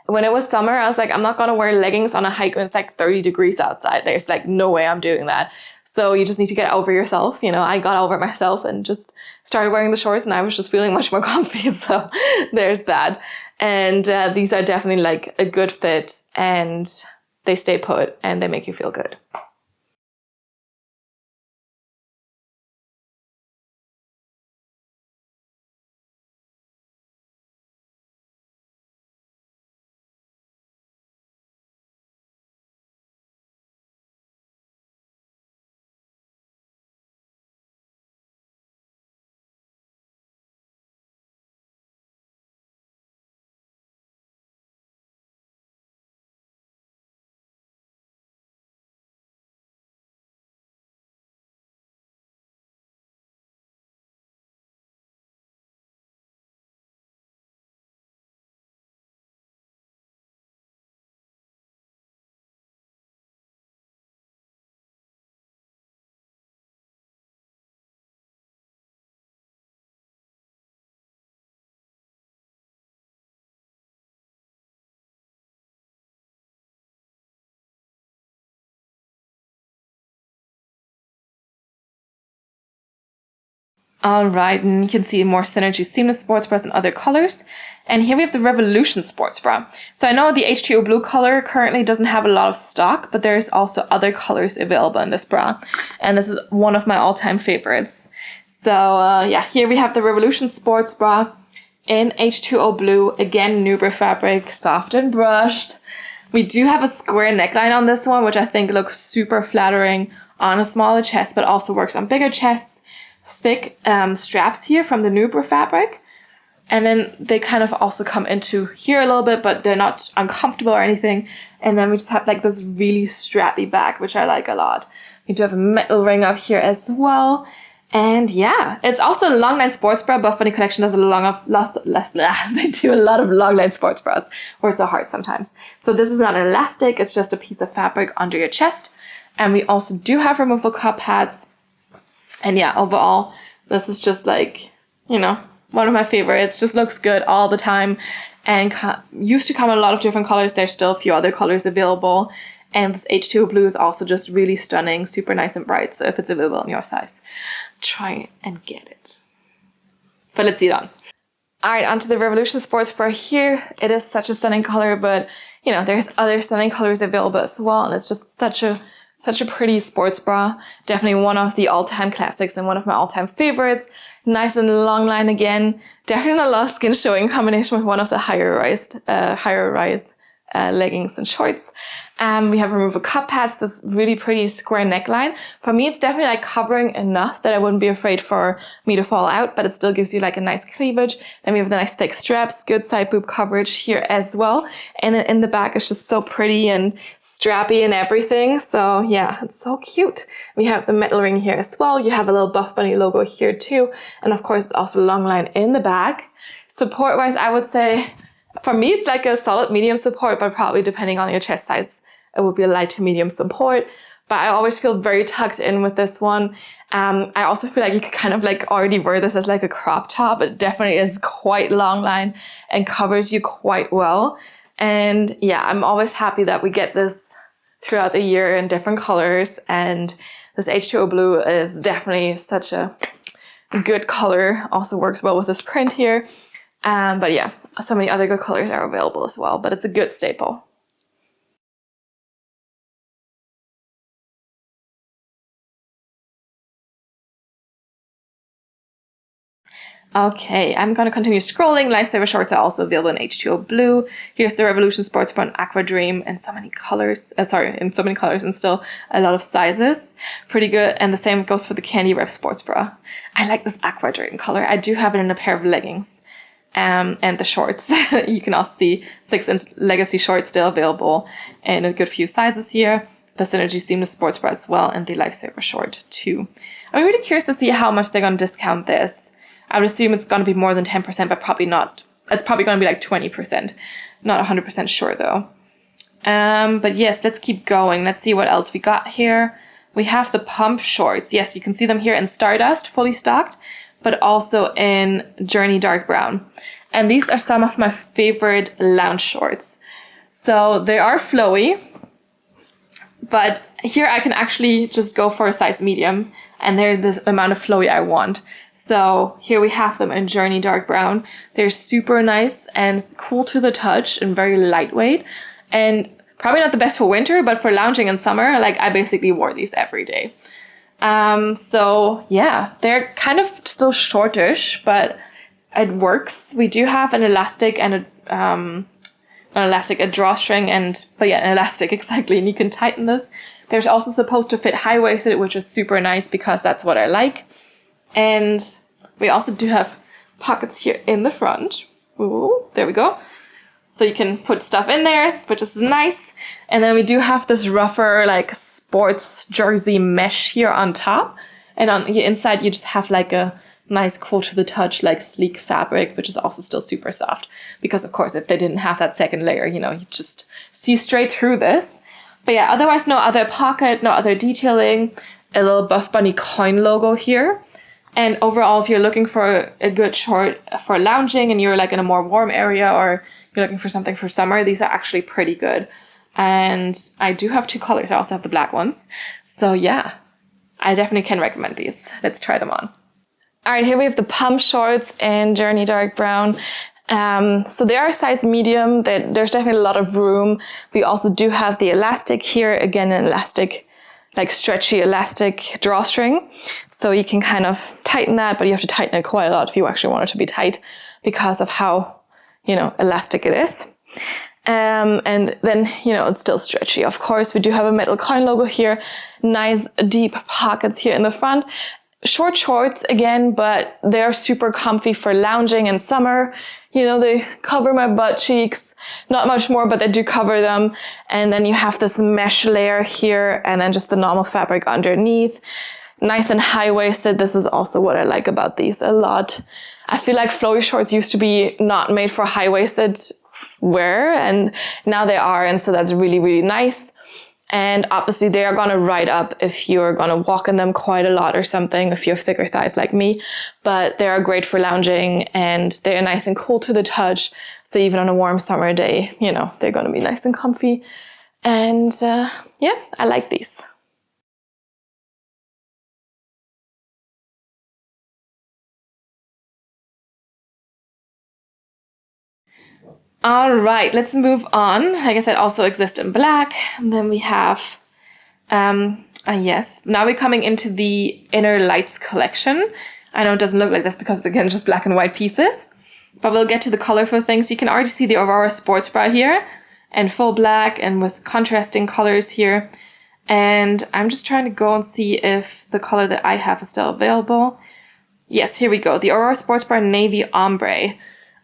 when it was summer, I was like, I'm not going to wear leggings on a hike when it's like 30 degrees outside. There's like no way I'm doing that. So you just need to get over yourself. You know, I got over myself and just started wearing the shorts, and I was just feeling much more comfy. So there's that. And these are definitely like a good fit, and they stay put and they make you feel good. Alright, and you can see more Synergy Seamless Sports Bras in other colors. And here we have the Revolution Sports Bra. So I know the H2O Blue color currently doesn't have a lot of stock, but there's also other colors available in this bra. And this is one of my all-time favorites. So yeah, here we have the Revolution Sports Bra in H2O Blue. Again, Nubra fabric, soft and brushed. We do have a square neckline on this one, which I think looks super flattering on a smaller chest, but also works on bigger chests. Thick straps here from the Nubra fabric. And then they kind of also come into here a little bit, but they're not uncomfortable or anything. And then we just have like this really strappy back, which I like a lot. We do have a metal ring up here as well. And yeah, it's also a long line sports bra. Buffbunny collection does they do a lot of long line sports bras. Words are hard sometimes. So this is not an elastic, it's just a piece of fabric under your chest. And we also do have removable cup pads. And yeah, overall, this is just like, you know, one of my favorites. Just looks good all the time. And used to come in a lot of different colors. There's still a few other colors available. And this H2O Blue is also just really stunning, super nice and bright. So if it's available in your size, try and get it. But let's see it on. Alright, onto the Revolution Sports Bra here. It is such a stunning color, but you know, there's other stunning colors available as well. And it's just such a pretty sports bra. Definitely one of the all-time classics and one of my all-time favorites. Nice and long line again. Definitely a lot of skin showing in combination with one of the higher rise leggings and shorts. We have removable cup pads, this really pretty square neckline. For me, it's definitely like covering enough that I wouldn't be afraid for me to fall out, but it still gives you like a nice cleavage. Then we have the nice thick straps, good side boob coverage here as well. And then in the back, it's just so pretty and strappy and everything. So yeah, it's so cute. We have the metal ring here as well. You have a little Buffbunny logo here too. And of course, it's also a long line in the back. Support-wise, I would say, for me, it's like a solid medium support, but probably depending on your chest size, it would be a light to medium support. But I always feel very tucked in with this one. I also feel like you could kind of like already wear this as like a crop top. It definitely is quite long line and covers you quite well. And yeah, I'm always happy that we get this throughout the year in different colors. And this H2O Blue is definitely such a good color. Also works well with this print here. But yeah, so many other good colors are available as well, but it's a good staple. Okay, I'm going to continue scrolling. Lifesaver shorts are also available in H2O Blue. Here's the Revolution Sports Bra in Aqua Dream in so many colors. In so many colors and still a lot of sizes. Pretty good. And the same goes for the Candy Rep Sports Bra. I like this Aqua Dream color. I do have it in a pair of leggings. And the shorts. You can also see 6-inch Legacy shorts still available in a good few sizes here. The Synergy Seamless Sports Bra as well, and the Lifesaver short too. I'm really curious to see how much they're going to discount this. I would assume it's going to be more than 10%, but probably not. It's probably going to be like 20%. Not 100% sure though. But yes, let's keep going. Let's see what else we got here. We have the pump shorts. Yes, you can see them here in Stardust, fully stocked, but also in Journey Dark Brown. And these are some of my favorite lounge shorts. So they are flowy, but here I can actually just go for a size medium, and they're the amount of flowy I want. So here we have them in Journey Dark Brown. They're super nice and cool to the touch and very lightweight. And probably not the best for winter, but for lounging in summer, like I basically wore these every day. So yeah, they're kind of still shortish, but it works. We do have an elastic and a drawstring, and an elastic exactly, and you can tighten this. There's also supposed to fit high-waisted, which is super nice because that's what I like. And we also do have pockets here in the front. Ooh, there we go. So you can put stuff in there, which is nice. And then we do have this rougher, like sports jersey mesh here on top. And on the inside, you just have like a nice cool to the touch, like sleek fabric, which is also still super soft. Because of course, if they didn't have that second layer, you know, you just see straight through this. But yeah, otherwise no other pocket, no other detailing. A little Buffbunny coin logo here. And overall, if you're looking for a good short for lounging and you're like in a more warm area, or you're looking for something for summer, these are actually pretty good. And I do have 2 colors. I also have the black ones. So yeah, I definitely can recommend these. Let's try them on. All right, here we have the pump shorts in Journey Dark Brown. So they are size medium. There's definitely a lot of room. We also do have the elastic here. Again, an elastic, like stretchy elastic drawstring. So you can kind of tighten that, but you have to tighten it quite a lot if you actually want it to be tight because of how, elastic it is. And then, it's still stretchy. Of course, we do have a metal coin logo here. Nice deep pockets here in the front. Short shorts again, but they're super comfy for lounging in summer. They cover my butt cheeks, not much more, but they do cover them. And then you have this mesh layer here and then just the normal fabric underneath. Nice and high-waisted. This is also what I like about these a lot. I feel like flowy shorts used to be not made for high-waisted wear, and now they are, and so that's really, really nice. And obviously they are going to ride up if you're going to walk in them quite a lot or something, if you have thicker thighs like me. But they are great for lounging and they're nice and cool to the touch. So even on a warm summer day, they're going to be nice and comfy. And I like these. All right, let's move on. Like I said, also exist in black. And then we have, yes, now we're coming into the Inner Lights collection. I know it doesn't look like this because it's again just black and white pieces, but we'll get to the colorful things. You can already see the Aurora Sports Bra here and full black and with contrasting colors here. And I'm just trying to go and see if the color that I have is still available. Yes, here we go. The Aurora Sports Bra Navy Ombre.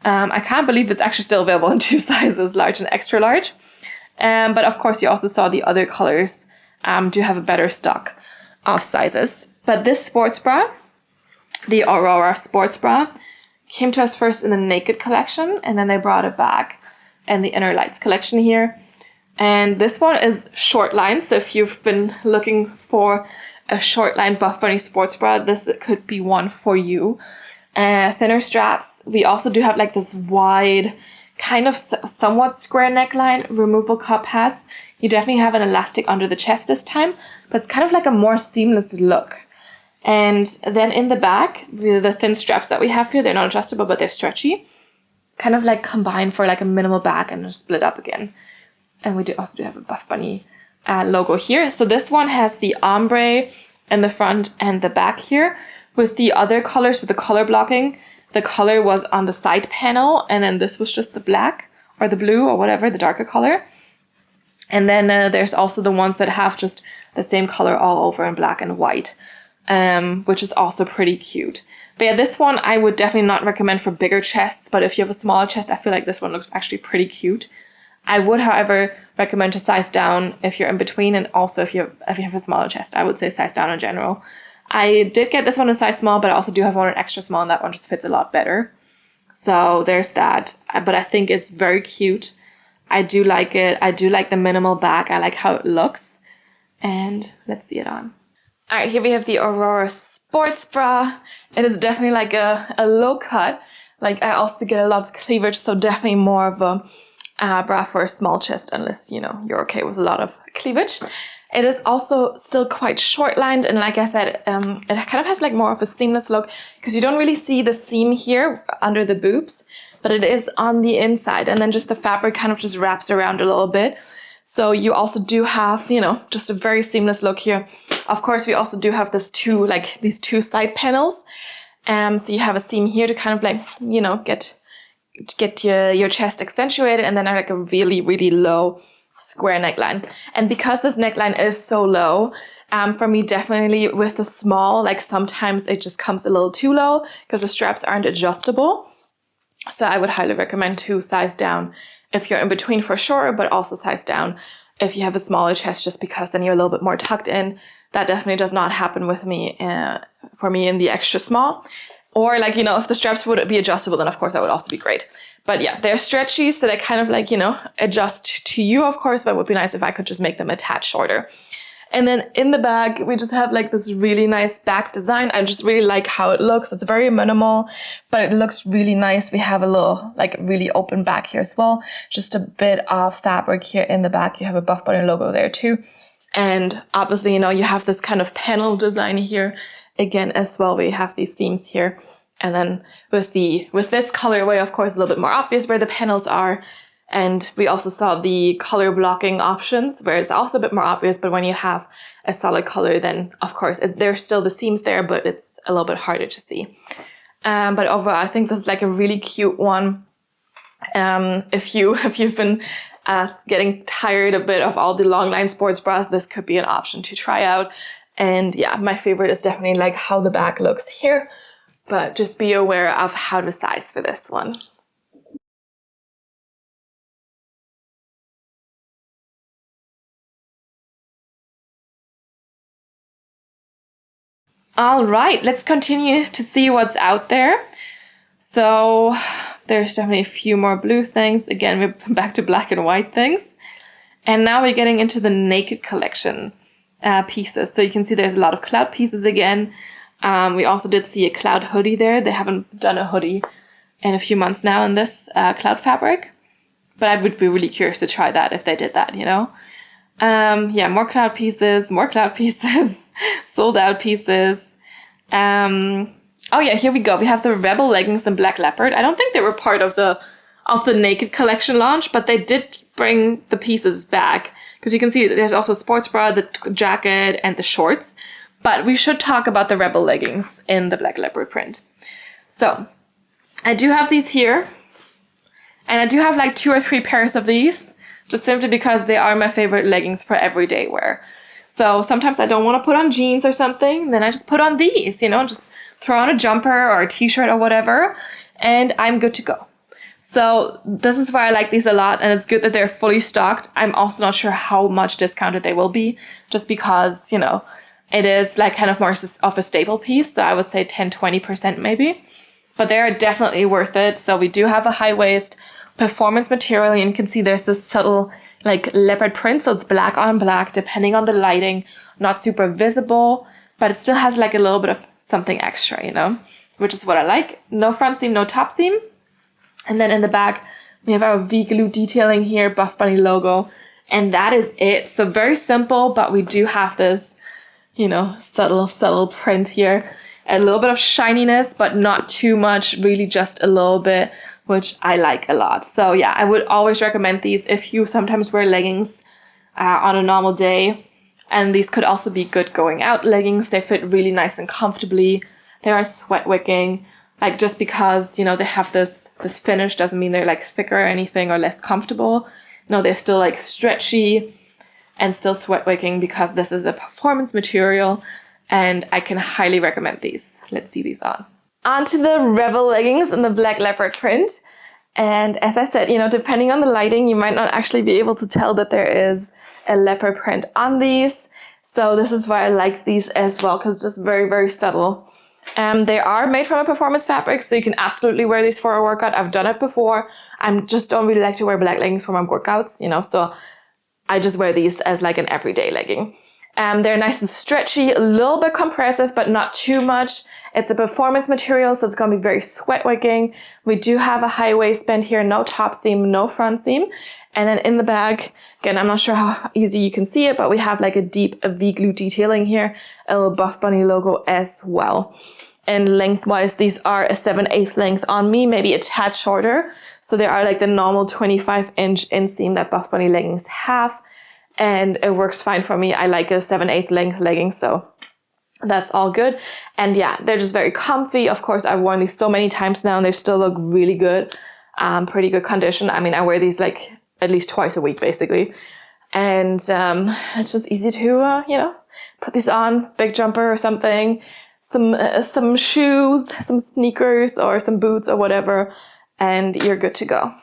I can't believe it's actually still available in 2 sizes, large and extra large. But of course, you also saw the other colors do have a better stock of sizes. But this sports bra, the Aurora Sports Bra, came to us first in the Naked collection, and then they brought it back in the Inner Lights collection here. And this one is short line, so if you've been looking for a short line Buffbunny sports bra, this could be one for you. Thinner straps. We also do have like this wide, kind of somewhat square neckline, removable cup pads. You definitely have an elastic under the chest this time, but it's kind of like a more seamless look. And then in the back, the thin straps that we have here, they're not adjustable, but they're stretchy. Kind of like combined for like a minimal back and just split up again. And we also do have a Buffbunny logo here. So this one has the ombre in the front and the back here. With the other colors, with the color blocking, the color was on the side panel, and then this was just the black or the blue or whatever, the darker color. And then there's also the ones that have just the same color all over in black and white, which is also pretty cute. But yeah, this one I would definitely not recommend for bigger chests, but if you have a smaller chest, I feel like this one looks actually pretty cute. I would, however, recommend to size down if you're in between, and also if you have a smaller chest, I would say size down in general. I did get this one in size small, but I also do have one in extra small, and that one just fits a lot better. So there's that. But I think it's very cute. I do like it. I do like the minimal back. I like how it looks. And let's see it on. All right, here we have the Aurora Sports Bra. It is definitely like a low cut. Like I also get a lot of cleavage, so definitely more of a bra for a small chest, unless, you're okay with a lot of cleavage. It is also still quite short lined, and like I said, it kind of has like more of a seamless look because you don't really see the seam here under the boobs, but it is on the inside, and then just the fabric kind of just wraps around a little bit. So you also do have, just a very seamless look here. Of course, we also do have these two side panels. So you have a seam here to kind of like, get your chest accentuated, and then like a really, really low square neckline. And because this neckline is so low, for me, definitely with the small, like sometimes it just comes a little too low because the straps aren't adjustable. So I would highly recommend to size down if you're in between for sure, but also size down if you have a smaller chest, just because then you're a little bit more tucked in. That definitely does not happen with me, for me in the extra small. Or like, if the straps would be adjustable, then of course that would also be great. But yeah, they're stretchy, so they kind of like, adjust to you, of course, but it would be nice if I could just make them attach shorter. And then in the back, we just have like this really nice back design. I just really like how it looks. It's very minimal, but it looks really nice. We have a little like really open back here as well. Just a bit of fabric here in the back. You have a Buffbunny logo there too. And obviously, you know, you have this kind of panel design here again as well, where you have these seams here. And then with this colorway, of course, a little bit more obvious where the panels are. And we also saw the color blocking options where it's also a bit more obvious, but when you have a solid color, then of course there's still the seams there, but it's a little bit harder to see. But overall, I think this is like a really cute one. If you've been getting tired a bit of all the long line sports bras, this could be an option to try out. And yeah, my favorite is definitely like how the back looks here, but just be aware of how to size for this one. All right, let's continue to see what's out there. So there's definitely a few more blue things. Again, we're back to black and white things. And now we're getting into the naked collection pieces. So you can see there's a lot of cloud pieces again. We also did see a cloud hoodie there. They haven't done a hoodie in a few months now in this cloud fabric. But I would be really curious to try that if they did that, you know. Yeah, more cloud pieces, sold out pieces. Oh yeah, here we go. We have the Rebel leggings in black leopard. I don't think they were part of the naked collection launch, but they did bring the pieces back, because you can see there's also sports bra, the jacket, and the shorts. But we should talk about the Rebel leggings in the black leopard print. So I do have these here, and I do have like 2 or 3 pairs of these, just simply because they are my favorite leggings for everyday wear. So sometimes I don't want to put on jeans or something, then I just put on these, you know, just throw on a jumper or a t-shirt or whatever, and I'm good to go. So this is why I like these a lot, and it's good that they're fully stocked. I'm also not sure how much discounted they will be, just because, you know, it is like kind of more of a staple piece. So I would say 10-20% maybe, but they're definitely worth it. So we do have a high waist performance material, and you can see there's this subtle like leopard print. So it's black on black, depending on the lighting, not super visible, but it still has like a little bit of something extra, you know, which is what I like. No front seam, no top seam. And then in the back, we have our V-glue detailing here, Buffbunny logo, and that is it. So very simple, but we do have this, you know, subtle print here. A little bit of shininess, but not too much, really just a little bit, which I like a lot. So yeah, I would always recommend these if you sometimes wear leggings on a normal day. And these could also be good going out leggings. They fit really nice and comfortably. They are sweat wicking, like just because, you know, they have this finish doesn't mean they're like thicker or anything or less comfortable. No, they're still like stretchy and still sweat wicking because this is a performance material, and I can highly recommend these. Let's see these on. Onto the Rebel leggings in the black leopard print. And as I said, you know, depending on the lighting, you might not actually be able to tell that there is a leopard print on these. So this is why I like these as well, because it's just very, very subtle. They are made from a performance fabric, so you can absolutely wear these for a workout. I've done it before. I just don't really like to wear black leggings for my workouts, you know, so I just wear these as like an everyday legging. They're nice and stretchy, a little bit compressive, but not too much. It's a performance material, so it's going to be very sweat wicking. We do have a high waistband here, no top seam, no front seam. And then in the back, again, I'm not sure how easy you can see it, but we have like a deep V-glue detailing here, a little Buffbunny logo as well. And lengthwise, these are a 7/8 length on me, maybe a tad shorter. So they are like the normal 25-inch inseam that Buffbunny leggings have. And it works fine for me. I like a 7/8 length legging, so that's all good. And yeah, they're just very comfy. Of course, I've worn these so many times now and they still look really good. Pretty good condition. I mean, I wear these like at least twice a week, basically. And it's just easy to, you know, put these on, big jumper or something, some shoes, some sneakers or some boots or whatever, and you're good to go.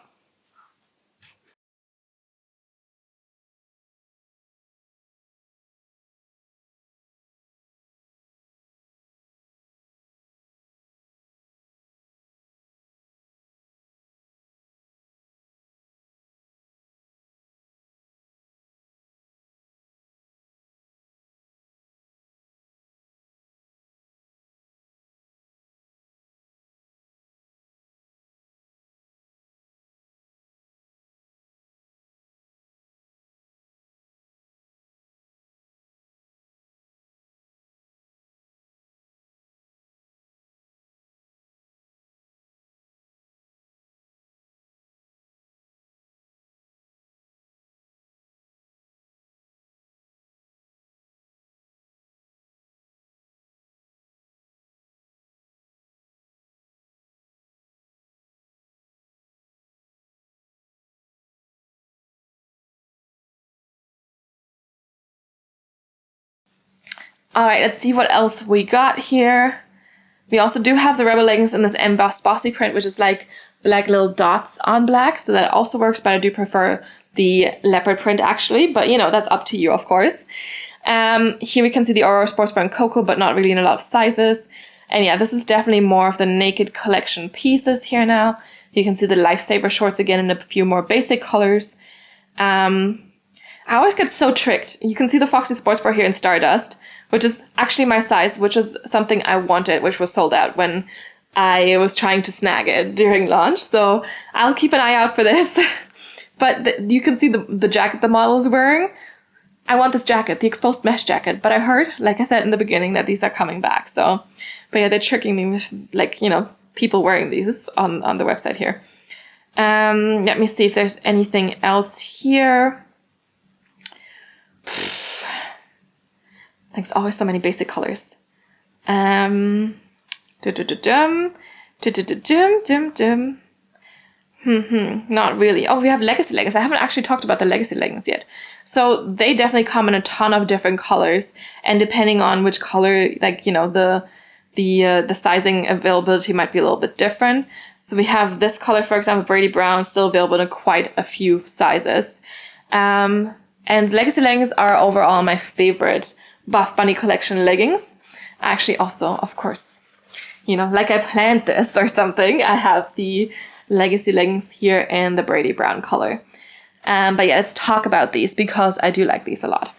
All right, let's see what else we got here. We also do have the Rebel leggings in this embossed bossy print, which is like black little dots on black. So that also works, but I do prefer the leopard print actually. But you know, that's up to you, of course. Here we can see the Aurora Sports Bra Cocoa, but not really in a lot of sizes. And yeah, this is definitely more of the naked collection pieces here now. You can see the Lifesaver shorts again in a few more basic colors. I always get so tricked. You can see the Foxy Sports Bra here in Stardust, which is actually my size, which is something I wanted, which was sold out when I was trying to snag it during launch. So I'll keep an eye out for this. But you can see the jacket the model is wearing. I want this jacket, the exposed mesh jacket. But I heard, like I said in the beginning, that these are coming back. So, but yeah, they're tricking me with, like, you know, people wearing these on the website here. Let me see if there's anything else here. There's always so many basic colors. Not really. Oh, we have legacy leggings. I haven't actually talked about the legacy leggings yet. So they definitely come in a ton of different colors, and depending on which color, like, you know, the sizing availability might be a little bit different. So we have this color, for example, Brady Brown, still available in quite a few sizes. And legacy leggings are overall my favorite Buffbunny collection leggings. Actually, also, of course, you know, like I planned this or something, I have the legacy leggings here in the Brady Brown color. But yeah, let's talk about these because I do like these a lot.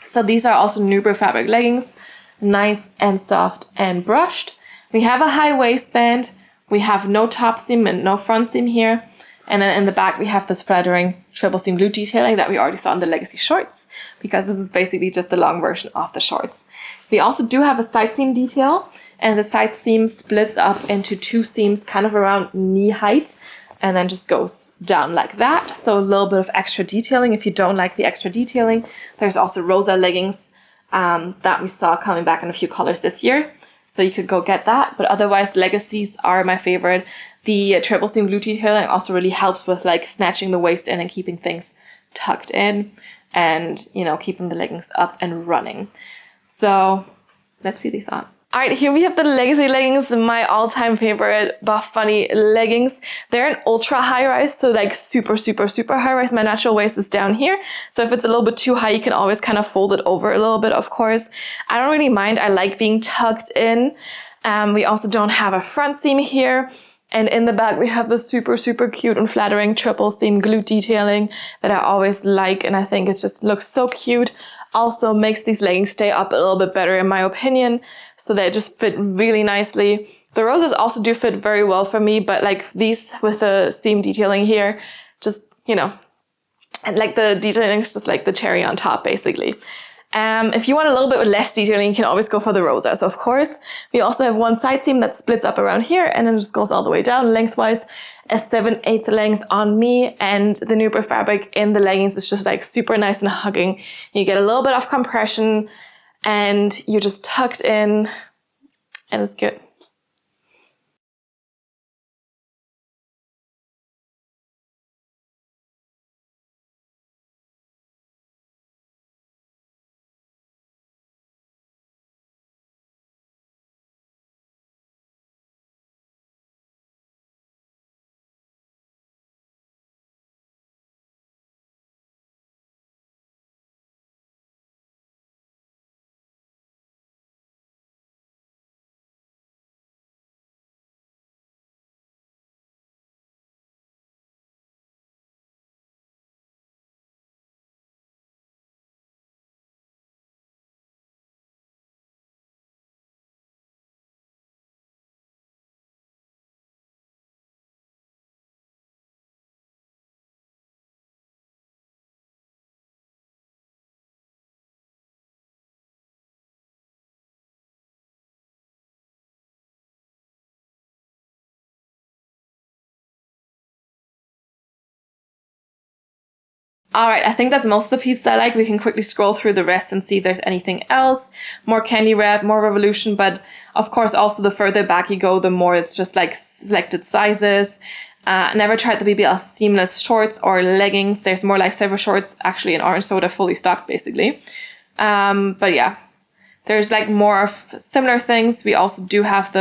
So these are also Nubra fabric leggings, nice and soft and brushed. We have a high waistband. We have no top seam and no front seam here. And then in the back, we have this flattering triple seam glute detailing that we already saw in the legacy shorts, because this is basically just the long version of the shorts. We also do have a side seam detail, and the side seam splits up into two seams kind of around knee height and then just goes down like that. So a little bit of extra detailing. If you don't like the extra detailing, there's also rosa leggings that we saw coming back in a few colors this year. So you could go get that. But otherwise, legacies are my favorite. The triple seam glute detailing also really helps with like snatching the waist in and keeping things tucked in and, you know, keeping the leggings up and running. So let's see these on. All right, here we have the legacy leggings, my all-time favorite Buffbunny leggings. They're an ultra high rise, so like super, super, super high rise. My natural waist is down here. So if it's a little bit too high, you can always kind of fold it over a little bit, of course. I don't really mind. I like being tucked in. We also don't have a front seam here. And in the back, we have the super, super cute and flattering triple seam glute detailing that I always like. And I think it just looks so cute. Also makes these leggings stay up a little bit better, in my opinion. So they just fit really nicely. The roses also do fit very well for me, but like these with the seam detailing here, just, you know, and like the detailing is just like the cherry on top, basically. If you want a little bit less detailing, you can always go for the rosas, of course. We also have one side seam that splits up around here and then just goes all the way down lengthwise. A 7/8 length on me, and the Nubra fabric in the leggings is just like super nice and hugging. You get a little bit of compression and you're just tucked in and it's good. All right, I think that's most of the pieces I like. We can quickly scroll through the rest and see if there's anything else. More candy wrap, more revolution, but of course also the further back you go, the more it's just like selected sizes. Never tried the BBL seamless shorts or leggings. There's more Lifesaver shorts actually in orange soda, fully stocked basically. But yeah, there's like more of similar things. We also do have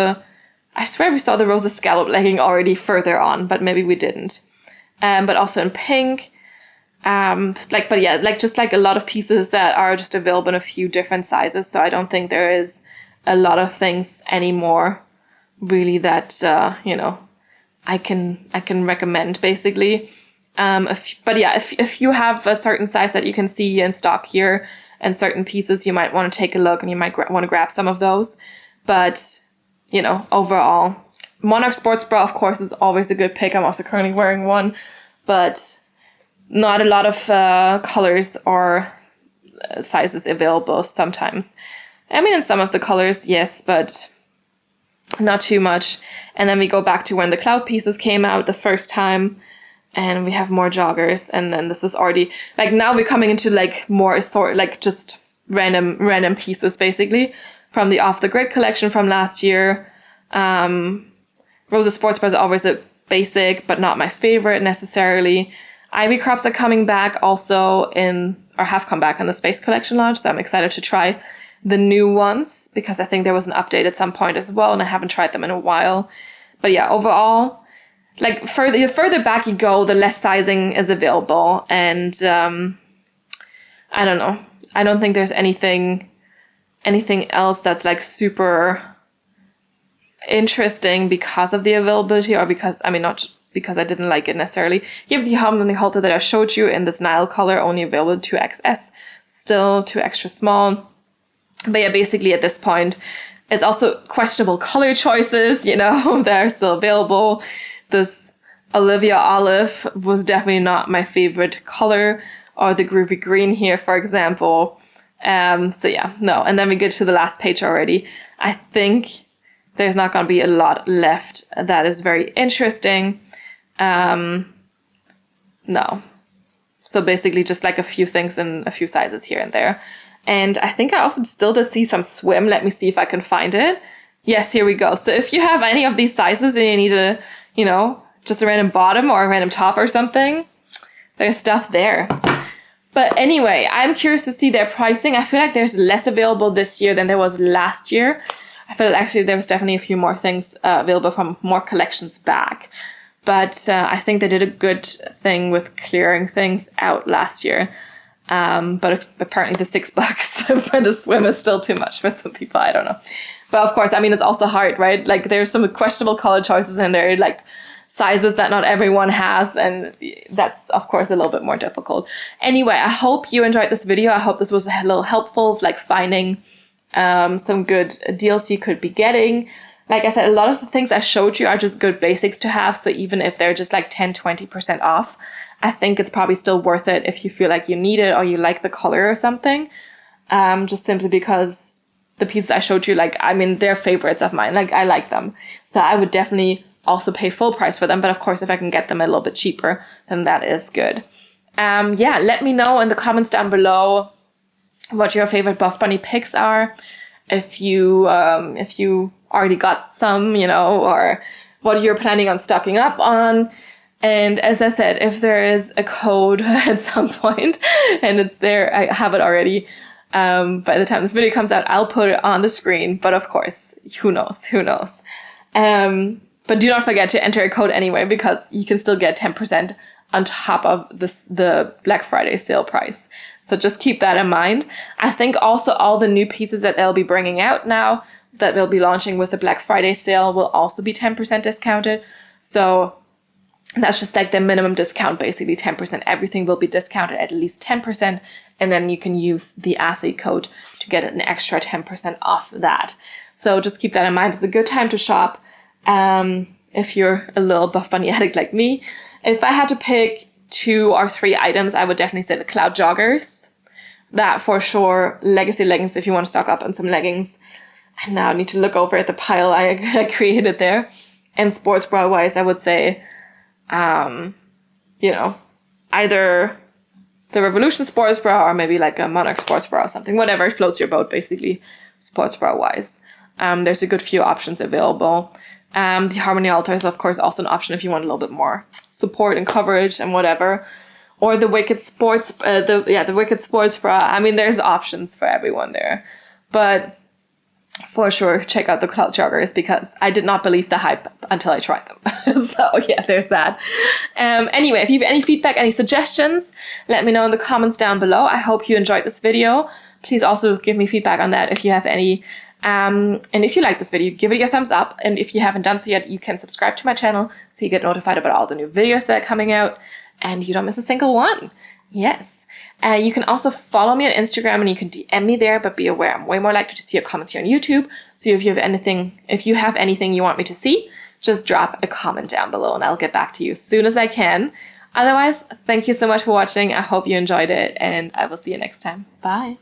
I swear we saw the Rosa Scallop legging already further on, but maybe we didn't. But also in pink. But yeah, like just like a lot of pieces that are just available in a few different sizes. So I don't think there is a lot of things anymore really that, you know, I can recommend basically. But yeah, if you have a certain size that you can see in stock here and certain pieces, you might want to take a look and you might want to grab some of those. But, you know, overall, Monarch Sports Bra, of course, is always a good pick. I'm also currently wearing one, but not a lot of colors or sizes available sometimes. I mean, in some of the colors, yes, but not too much. And then we go back to when the cloud pieces came out the first time, and we have more joggers. And then this is already, like, now we're coming into like more like just random pieces basically from the Off the Grid collection from last year. Rosa Sports Bra is always a basic, but not my favorite necessarily. Ivy crops are coming back also or have come back in the Space Collection launch, so I'm excited to try the new ones because I think there was an update at some point as well, and I haven't tried them in a while. But yeah, overall, like the further back you go, the less sizing is available, and I don't know. I don't think there's anything else that's like super interesting because of the availability, or because, I mean, not because I didn't like it necessarily. You have the Hum and the Halter that I showed you in this Nile color, only available 2XS, still 2 extra small. But yeah, basically at this point, it's also questionable color choices, you know, that are still available. This Olivia Olive was definitely not my favorite color, or the Groovy Green here, for example. So yeah, no. And then we get to the last page already. I think there's not going to be a lot left that is very interesting. No. So basically just like a few things in a few sizes here and there. And I think I also still did see some swim. Let me see if I can find it. Yes, here we go. So if you have any of these sizes and you need a, you know, just a random bottom or a random top or something, there's stuff there. But anyway, I'm curious to see their pricing. I feel like there's less available this year than there was last year. I feel like actually there was definitely a few more things available from more collections back. But I think they did a good thing with clearing things out last year. But apparently the $6 for the swim is still too much for some people. I don't know. But of course, I mean, it's also hard, right? Like there's some questionable color choices in there, like sizes that not everyone has. And that's, of course, a little bit more difficult. Anyway, I hope you enjoyed this video. I hope this was a little helpful of like finding some good deals you could be getting. Like I said, a lot of the things I showed you are just good basics to have. So even if they're just like 10-20% off, I think it's probably still worth it if you feel like you need it or you like the color or something. Just simply because the pieces I showed you, like, I mean, they're favorites of mine. Like, I like them. So I would definitely also pay full price for them. But of course, if I can get them a little bit cheaper, then that is good. Yeah, let me know in the comments down below what your favorite Buffbunny picks are. If you already got some, you know, or what you're planning on stocking up on. And as I said, if there is a code at some point and it's there, I have it already. By the time this video comes out, I'll put it on the screen. But of course, who knows? But do not forget to enter a code anyway, because you can still get 10% on top of the Black Friday sale price. So just keep that in mind. I think also all the new pieces that they'll be bringing out now, that they'll be launching with the Black Friday sale, will also be 10% discounted. So that's just like the minimum discount, basically 10%. Everything will be discounted at least 10%. And then you can use the athlete code to get an extra 10% off that. So just keep that in mind. It's a good time to shop if you're a little Buffbunny addict like me. If I had to pick 2 or 3 items, I would definitely say the Cloud Joggers. That for sure. Legacy leggings if you want to stock up on some leggings. And now I need to look over at the pile I created there. And sports bra wise, I would say, you know, either the Revolution sports bra or maybe like a Monarch sports bra or something. Whatever floats your boat, basically, sports bra wise. There's a good few options available. The Harmony Halter is, of course, also an option if you want a little bit more support and coverage and whatever. Or the Wicked Sports, the Wicked Sports Bra. I mean, there's options for everyone there. But for sure, check out the clout joggers because I did not believe the hype until I tried them. So yeah, there's that. Anyway, if you have any feedback, any suggestions, let me know in the comments down below. I hope you enjoyed this video. Please also give me feedback on that if you have any. And if you like this video, give it a thumbs up. And if you haven't done so yet, you can subscribe to my channel so you get notified about all the new videos that are coming out and you don't miss a single one. Yes. You can also follow me on Instagram and you can DM me there, but be aware I'm way more likely to see your comments here on YouTube. So if you have anything you want me to see, just drop a comment down below and I'll get back to you as soon as I can. Otherwise, thank you so much for watching. I hope you enjoyed it and I will see you next time. Bye.